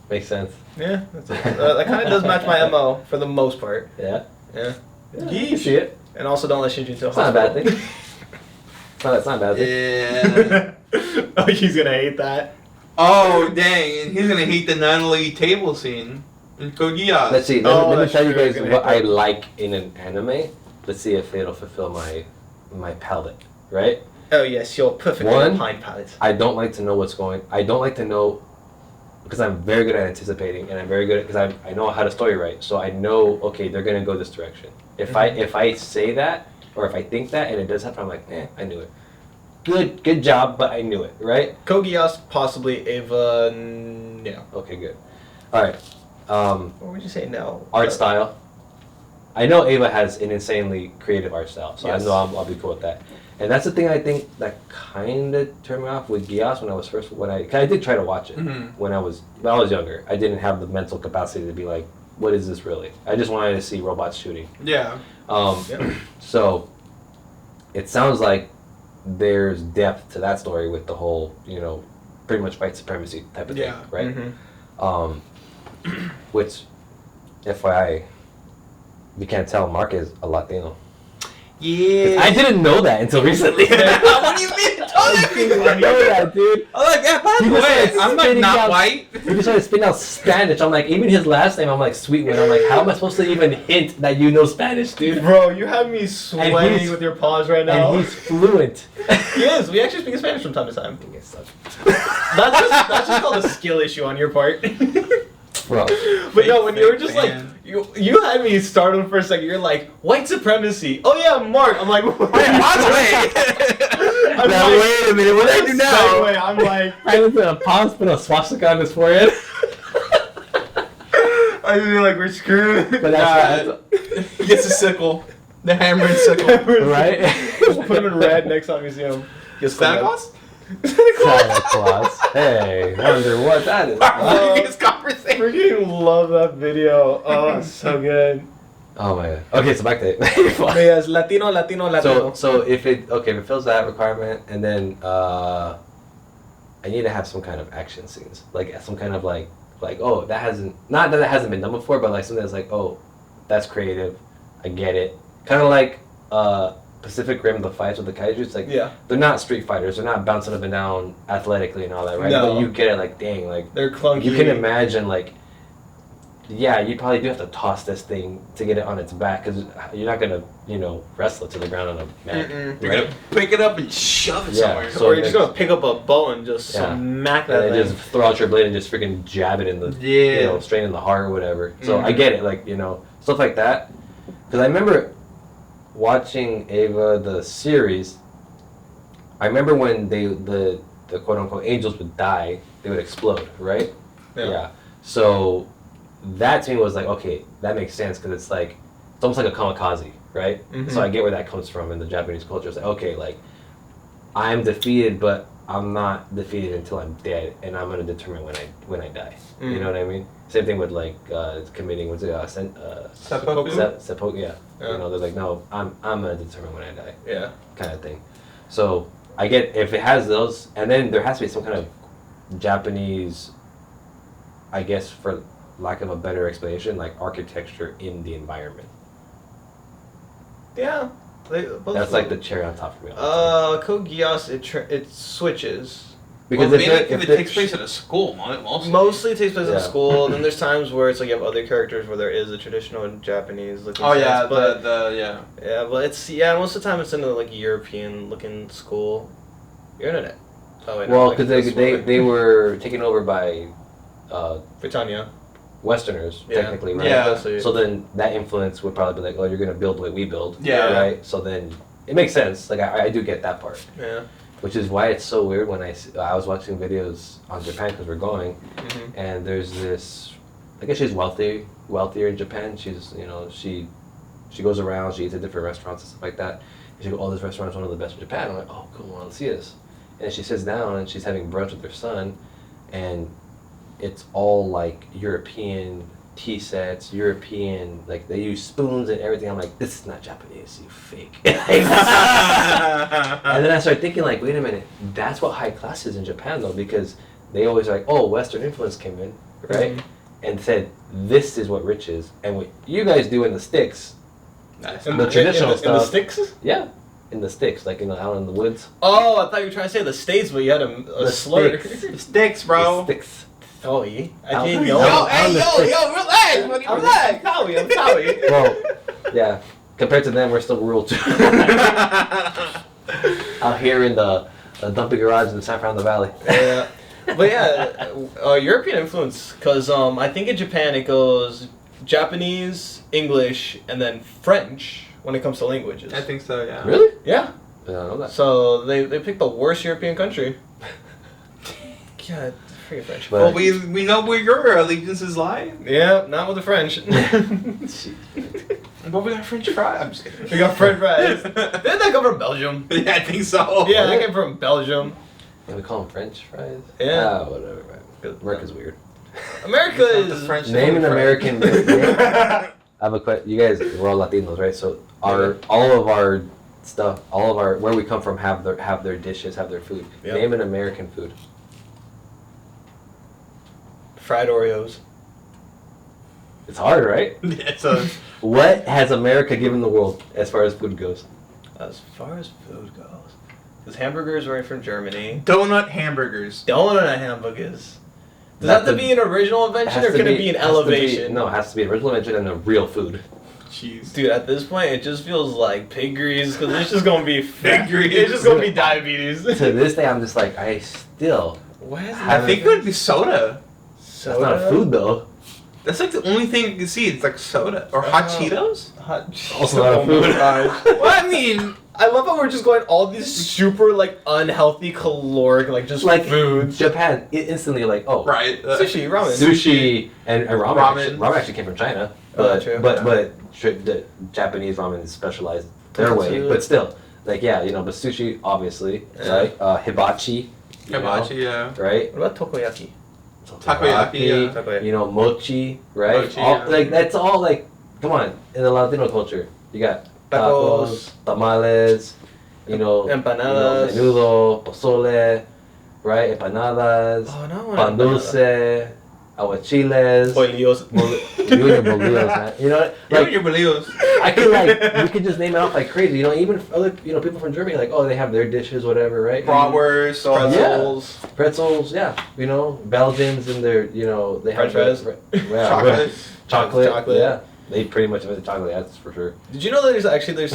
Makes sense. Yeah. That kind of does match my MO for the most part. Yeah. Yeah. You see it. And also don't let Shinji into a It's not a bad thing. It's not a bad thing. Yeah. Oh, he's gonna hate that. Oh, dang. And he's going to hate the Nunley table scene in Code Geass. Let's see. Let me tell you guys what I like in an anime. Let's see if it'll fulfill my palate. Right? Oh, yes. Your perfect pine palette. I don't like to know what's going... I don't like to know... Because I'm very good at anticipating, and I'm very good at... Because I know how to story write. So I know, okay, they're going to go this direction. If I say that, or if I think that, and it does happen, I'm like, I knew it. Good job, but I knew it, right? Code Geass, possibly. Ava, no. Okay, good. All right. What would you say no? Art style. I know Ava has an insanely creative art style, so yes. I know I'll be cool with that. And that's the thing I think that kind of turned me off with Geass when I did try to watch it when I was younger. I didn't have the mental capacity to be like, what is this really? I just wanted to see robots shooting. Yeah. So it sounds like there's depth to that story with the whole, pretty much white supremacy type of thing, right? Mm-hmm. Which, FYI, you can't tell, Mark is a Latino. Yeah. I didn't know that until recently. What do you mean? I know that, dude. I'm like, yeah, by the way, I'm like not white. He just started spitting out Spanish. I'm like, even his last name, I'm like, Sweetman. I'm like, how am I supposed to even hint that you know Spanish, dude? Bro, you have me sweating with your paws right now. And he's fluent. He is. We actually speak Spanish from time to time. That's just called a skill issue on your part. Bro. But no, when you were just like, you had me startled for a second. You're like, white supremacy. Oh yeah, Mark. I'm like, wait a minute. What did I do now? I'm like, I went to a palm spin a swastika on his forehead. I just feel like we're screwed. But that's He gets a sickle. The hammer and sickle. Right? Just put him in red next time you see him. Santa Claus? Santa Claus. Hey, wonder what that is. This conversation. Freaking love that video. Oh, it's so good. Oh my god. Okay, so back to it. But yes, Latino. So if it fills that requirement, and then I need to have some kind of action scenes, like some kind of like oh, that hasn't been done before, but like something that's like, oh, that's creative, I get it. Kind of like Pacific Rim, the fights with the kaiju. It's like they're not street fighters, they're not bouncing up and down athletically and all that, right? No. But you get it, like dang, like they're clunky. You can imagine like yeah, you probably do have to toss this thing to get it on its back because you're not gonna, wrestle it to the ground on a mat. You're gonna pick it up and shove it somewhere. So or you're just gonna pick up a bow and just smack that and thing. just throw out your blade and just freaking jab it in the, straight in the heart or whatever. So I get it, like, stuff like that. Because I remember watching Ava, the series. I remember when the quote unquote angels would die, they would explode, right? Yeah. So that to me was like, okay, that makes sense because it's almost like a kamikaze, right? So I get where that comes from in the Japanese culture. It's like, okay, like I'm defeated, but I'm not defeated until I'm dead, and I'm gonna determine when I die. You know what I mean? Same thing with committing seppuku. Yeah. They're like, no, I'm gonna determine when I die. Yeah. Kind of thing. So I get if it has those, and then there has to be some kind of Japanese, I guess, for lack of a better explanation, like architecture in the environment. Yeah. That's like the cherry on top for me. Code Geass, it switches. Because if it takes place at a school, mostly it takes place at a school. And then there's times where it's like you have other characters where there is a traditional Japanese looking. Oh yeah, but yeah, but it's most of the time it's in a like European looking school. You're in it. Oh, wait, well, because they were taken over by Britannia. Westerners, technically, right? Yeah. So then that influence would probably be like, oh, you're gonna build the way we build, right? So then it makes sense. Like I do get that part. Yeah. Which is why it's so weird when I was watching videos on Japan because we're going, and there's this. I guess she's wealthier in Japan. She's she goes around. She eats at different restaurants and stuff like that. And she goes, oh, this restaurant's one of the best in Japan. I'm like, oh, cool. Let's see this. And she sits down and she's having brunch with her son, and it's all like European tea sets, European, like they use spoons and everything. I'm like, this is not Japanese, you fake. And then I started thinking like, wait a minute, that's what high class is in Japan though, because they always are like, oh, Western influence came in, right? And said, this is what rich is. And what you guys do in the sticks, the traditional stuff. In the sticks? Yeah. In the sticks, like out in the woods. Oh, I thought you were trying to say the States, but you had a slur. The sticks, bro. The sticks. Oh, yeah. I Yo, can't relax, buddy, relax. I'm sorry. Well, yeah. Compared to them, we're still rural too. Out here in the dumping garage in San Fernando Valley. Yeah. But yeah, European influence, because I think in Japan it goes Japanese, English, and then French when it comes to languages. I think so, yeah. Really? Yeah. I don't know that. So they picked the worst European country. God, freaking French. But, well, we know where your allegiances lie. Yeah, not with the French. What was that French fry? I'm just kidding. We got French fries. Didn't that come from Belgium? Yeah, I think so. Yeah, that came from Belgium. Yeah, we call them French fries? Yeah. Ah, whatever, man. America's weird. America It's is... French Name an American... I have a question. You guys, we're all Latinos, right? So all of our stuff, where we come from have their dishes, have their food. Yep. Name an American food. Fried Oreos. It's hard, right? Yeah, so What has America given the world as far as food goes? As far as food goes. Because hamburgers are from Germany. donut hamburgers. Donut hamburgers. Does that have to be an original invention or can it be an elevation? No, it has to be an original invention and a real food. Jeez. Dude, at this point, it just feels like pig grease because it's just gonna be Pig grease. It's just gonna be diabetes. To this day, I'm just like, I still. What is I think it would be soda. That's not a food though. That's like the only thing you can see. It's like soda or hot Cheetos. Hot Cheetos. Also not a food. Oh my gosh. Well, I mean, I love how we're just going all these super like unhealthy caloric like just Like foods. Japan, instantly like, oh, right? Sushi, ramen. Sushi and ramen. Ramen. Ramen actually came from China, Oh, but true. but the Japanese ramen is specialized their way. Too. But still, like but sushi obviously, right? Hibachi. Hibachi, yeah. Right. What about takoyaki? Takoyaki, yeah. Takoyaki. Mochi, right? Mochi, all, yeah. Like that's all like, come on, in the Latino culture, you got Tacos. tacos, tamales, Empanadas. menudo, pozole, right? Empanadas, Oh, no. pan dulce, aguachiles. Polillos. You and your bolillos, man. You know, Like like your bolillos. I could like we could just name it off like crazy. You know, even other people from Germany like they have their dishes, whatever, right? Bratwurst, pretzels, pretzels, yeah. You know, Belgians and their they have French chocolate. chocolate, yeah. They pretty much have the chocolate, that's for sure. Did you know that there's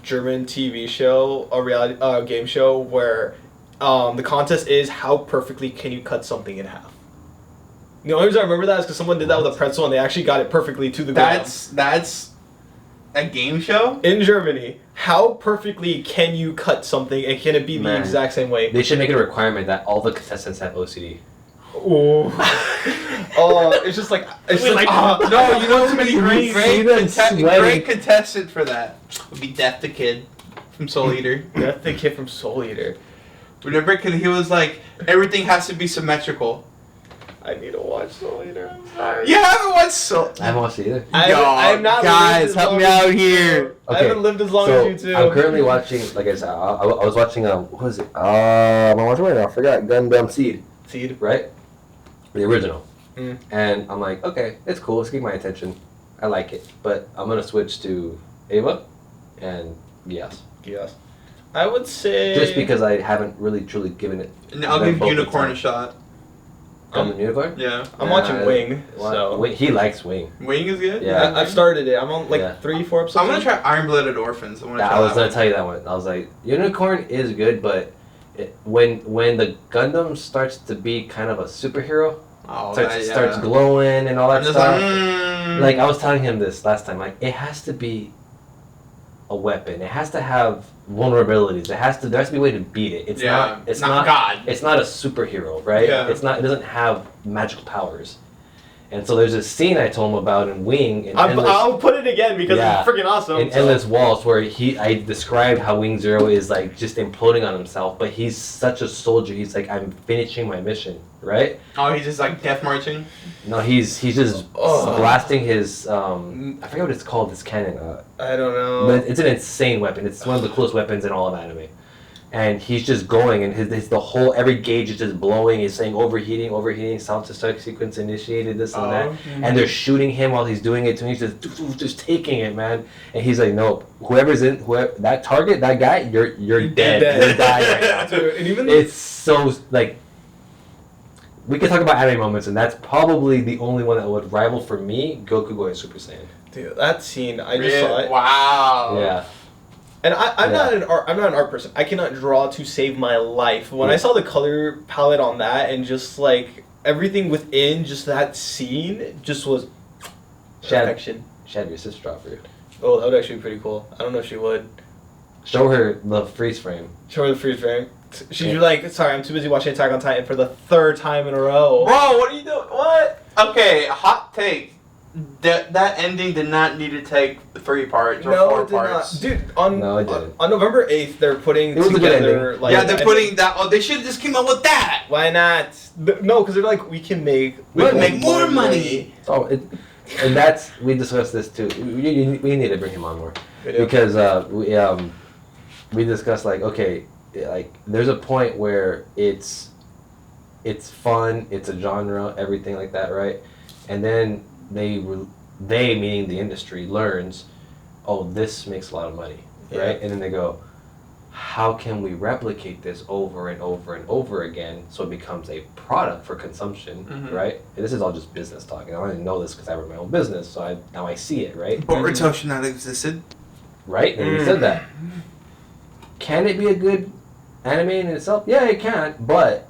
German TV show, a reality game show where the contest is how perfectly can you cut something in half? The only reason I remember that is because someone did that with a pretzel and they actually got it perfectly to the ground. That's a game show? In Germany, how perfectly can you cut something and can it be the exact same way? They should make it a requirement that all the contestants have OCD. Oh, it's just like no, you know too many great contestant for that would be Death the Kid from Soul Eater. Death the Kid from Soul Eater. Remember, because he was like, everything has to be symmetrical. I need to watch Soul Eater. I'm sorry. You haven't watched Soul. I haven't watched it either. I'm not. Guys, help me out here. Okay, I haven't lived as long as you two. I'm currently watching. Like I said, I was watching. What was it? I'm watching right now. I forgot. Gundam Seed. Right. The original. And I'm like, okay, it's cool. It's getting my attention. I like it, but I'm gonna switch to Ava, and yes. I would say just because I haven't really truly given it. And I'll give Unicorn a shot. Unicorn? Yeah. I'm watching Wing. So he likes Wing. Wing is good. Yeah. I've started it. I'm on 3-4 episodes. I'm gonna try Iron Blooded Orphans. I was gonna tell you that one. I was like, Unicorn is good, but when the Gundam starts to be kind of a superhero, starts glowing and all that stuff. Like I was telling him this last time. Like it has to be a weapon. It has to have vulnerabilities. There has to be a way to beat it. It's not God. It's not a superhero, right? Yeah. It doesn't have magical powers. And so there's this scene I told him about in Wing. I'll put it again because it's freaking awesome. In Endless Waltz, where I described how Wing Zero is like just imploding on himself, but he's such a soldier. He's like, I'm finishing my mission, right? Oh, he's just like death marching? No, he's just blasting his I forget what it's called. This cannon. I don't know. But it's an insane weapon. It's one of the coolest weapons in all of anime. And he's just going, and every gauge is just blowing. He's saying overheating, sound to strike sequence initiated, this and that. And they're shooting him while he's doing it, and he's just taking it, man. And he's like, nope, whoever that target, that guy, you're dead. You're dying right now. And even it's so like. We could talk about anime moments, and that's probably the only one that would rival for me Goku going Super Saiyan. Dude, that scene, I just saw it. Wow. Yeah. And I'm not an art person. I cannot draw to save my life. When I saw the color palette on that and just like everything within just that scene just was perfection. She had your sister draw for you. Oh, that would actually be pretty cool. I don't know if she would. Show her the freeze frame. She'd be like, sorry, I'm too busy watching Attack on Titan for the 3rd time in a row. Bro, what are you doing? What? Okay, hot take. That ending did not need to take 3 parts or 4 parts. Dude, on November 8th, they're putting together. They're putting that. Oh, they should have just came up with that. Why not? No, because they're like, we can make more money. Oh, and that's we discussed this too. We need to bring him on more because we discussed like there's a point where it's fun, it's a genre, everything like that, right? And then they meaning the industry learns, oh, this makes a lot of money, right? And then they go, how can we replicate this over and over and over again so it becomes a product for consumption, right? And this is all just business talk. And I didn't know this because I run my own business, so now I see it, right? But Boruto should not have existed. Right? And he said that. Can it be a good anime in itself? Yeah, it can, but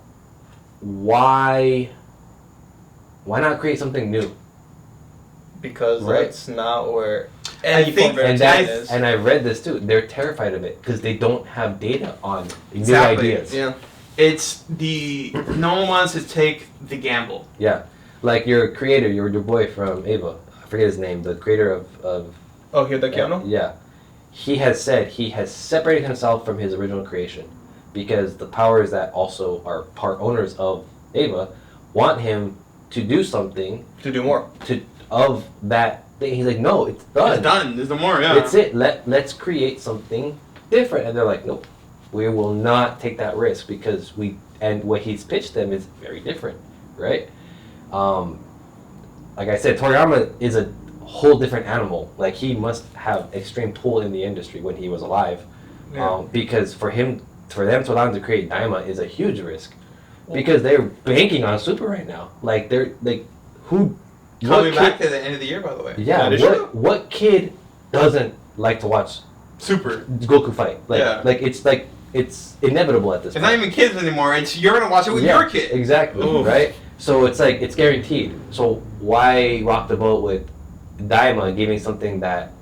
why not create something new? Because that's not where I think and I've read this too. They're terrified of it because they don't have data on new ideas. Yeah, it's no one wants to take the gamble. Yeah, like your creator, your boy from Ava. I forget his name. The creator of Hideaki. Yeah, he has said he has separated himself from his original creation because the powers that also are part owners of Ava want him to do something to do more of that thing. He's like, no, it's done. It's done. There's no more. Yeah. It's it. Let's create something different. And they're like, nope, we will not take that risk because and what he's pitched them is very different, right? Like I said, Toriyama is a whole different animal. Like he must have extreme pull in the industry when he was alive, because for them to allow him to create Daima is a huge risk, because they're banking on Super right now. Like they're like who coming back to the end of the year, by the way. Yeah, what kid doesn't like to watch Super Goku fight? Like it's inevitable at this point. It's not even kids anymore. You're gonna watch it with your kid. Exactly. Ooh. Right. So it's like it's guaranteed. So why rock the boat with Daima giving something that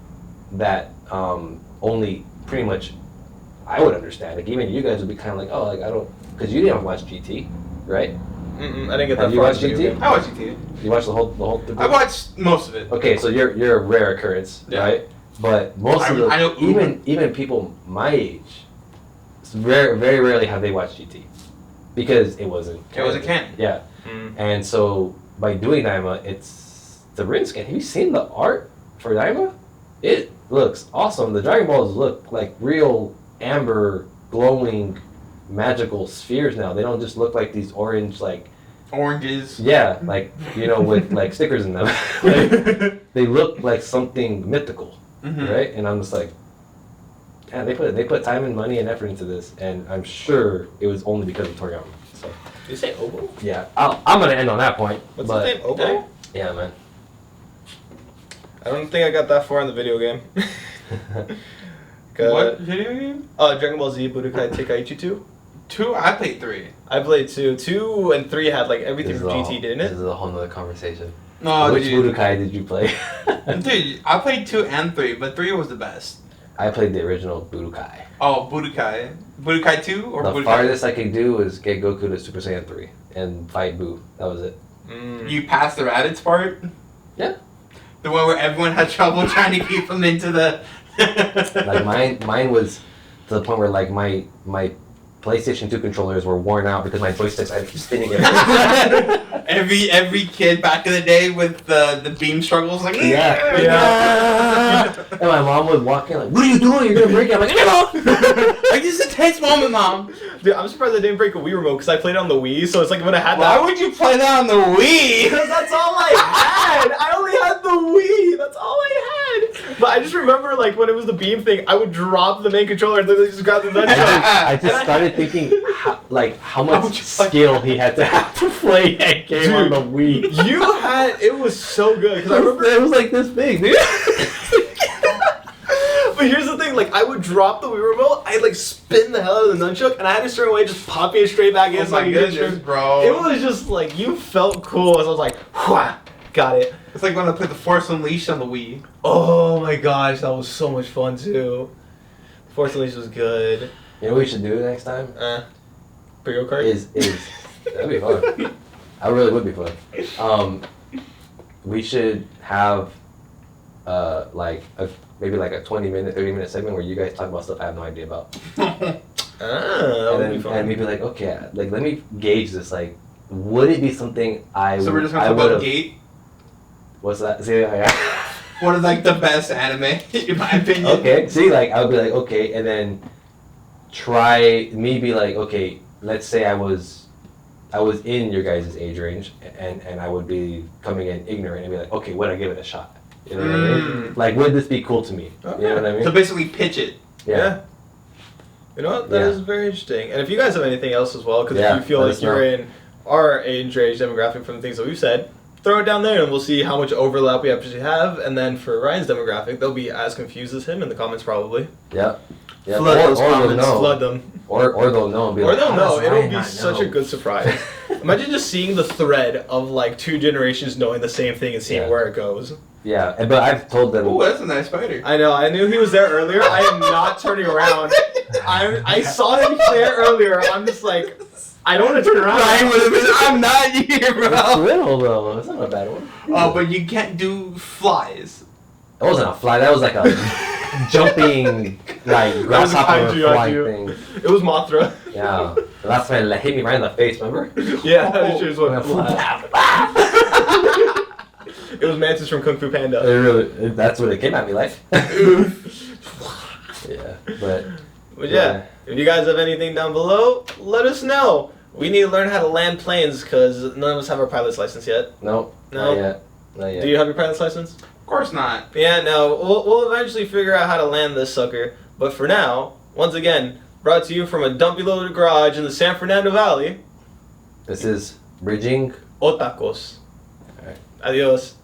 only pretty much I would understand. Like even you guys would be kind of like, oh, like I don't, because you didn't watch GT, right? I didn't get that far. You watched GT? I watched GT. You watched the whole. I watched most of it. Okay, so you're a rare occurrence, right? But most of I know even people my age, very rarely have they watched GT, because it wasn't. It wasn't canon. Yeah, and so by doing Daima, it's the rin skin. Have you seen the art for Daima? It looks awesome. The Dragon Balls look like real amber, glowing, magical spheres now. They don't just look like these orange oranges. Yeah, with like stickers in them. Like, they look like something mythical, right? And I'm just like, yeah, they put time and money and effort into this, and I'm sure it was only because of Toriyama. So. Did you say Obo? Yeah, I'm gonna end on that point. What's his name? Obo? Yeah, man. I don't think I got that far in the video game. What video game? Dragon Ball Z Budokai Tenkaichi 2. 2? I played 3. I played 2. 2 and 3 had like everything from GT, didn't it? This is a whole nother conversation. No, Which Budokai did you play? Dude, I played 2 and 3, but 3 was the best. I played the original Budokai. Oh, Budokai. Budokai 2 or Budokai? The farthest I could do was get Goku to Super Saiyan 3 and fight Buu. That was it. You passed the Raditz part? Yeah. The one where everyone had trouble trying to keep him into the... Like mine was to the point where like my PlayStation 2 controllers were worn out because my joysticks I keep spinning it. every kid back in the day with the beam struggles like yeah. And my mom would walk in like, what are you doing? You're gonna break it. I'm like, like this is a tense moment, Mom. Dude, I'm surprised I didn't break a Wii remote because I played it on the Wii, so it's like when I had Why would you play that on the Wii? Because that's all I had. I only had the Wii. That's all I had. But I just remember like when it was the beam thing, I would drop the main controller and then just grab the nunchuck. I just started thinking how much skill he had to have to play that game on the Wii. It was so good because I remember it was like this big, dude. But here's the thing, like I would drop the Wii remote, I'd like spin the hell out of the nunchuck, and I had a certain way just popping it straight back in. Oh my goodness, bro! It was just like you felt cool, as I was like, whah, got it. It's like when I played the Force Unleashed on the Wii. Oh my gosh, that was so much fun too. Force Unleashed was good. You know what we should do next time? Mario Kart? Is that'd be fun. That really would be fun. We should have maybe like a 20-minute, 30-minute segment where you guys talk about stuff I have no idea about. That would be fun. And we'd be like, okay, like let me gauge this. Like, would it be something I? So we're just gonna talk about Gate. What's that? See, yeah. One of like the best anime in my opinion. Okay, see, like I would be like, okay, and then try me be like, okay, let's say I was in your guys' age range, and I would be coming in ignorant and be like, okay, would I give it a shot? You know what I mean? Like, would this be cool to me? Okay. You know what I mean? So basically, pitch it. Yeah. You know what? That is very interesting. And if you guys have anything else as well, because if you feel let like us you're know. in our age range demographic from the things that we've said, throw it down there and we'll see how much overlap we actually have. And then for Ryan's demographic, they'll be as confused as him in the comments probably. Yeah. Yeah. Flood those comments. Know. Flood them. Or they'll know and be or like, they'll know. It'll be not such know? a good surprise. Imagine just seeing the thread of like 2 generations knowing the same thing and seeing where it goes. Yeah, but I've told them. Oh, that's a nice spider. I know. I knew he was there earlier. I am not turning around. I saw him there earlier. I'm just like, I don't want to turn around. Ryan would have been, I'm not here, bro. It's little though. It's not a bad one. Oh, but you can't do flies. That wasn't a fly. That was like a jumping, like grasshopper flying thing. It was Mothra. Yeah, the last time it hit me right in the face. Remember? Yeah, that was It It was Mantis from Kung Fu Panda. really, that's what it came at me like. Yeah, but yeah, if you guys have anything down below, let us know. We need to learn how to land planes because none of us have our pilot's license yet. Nope. No. Not yet. Not yet. Do you have your pilot's license? Of course not. Yeah, no. We'll eventually figure out how to land this sucker. But for now, once again, brought to you from a dumpy little garage in the San Fernando Valley. This is Bridging Otacos. All right. Adios.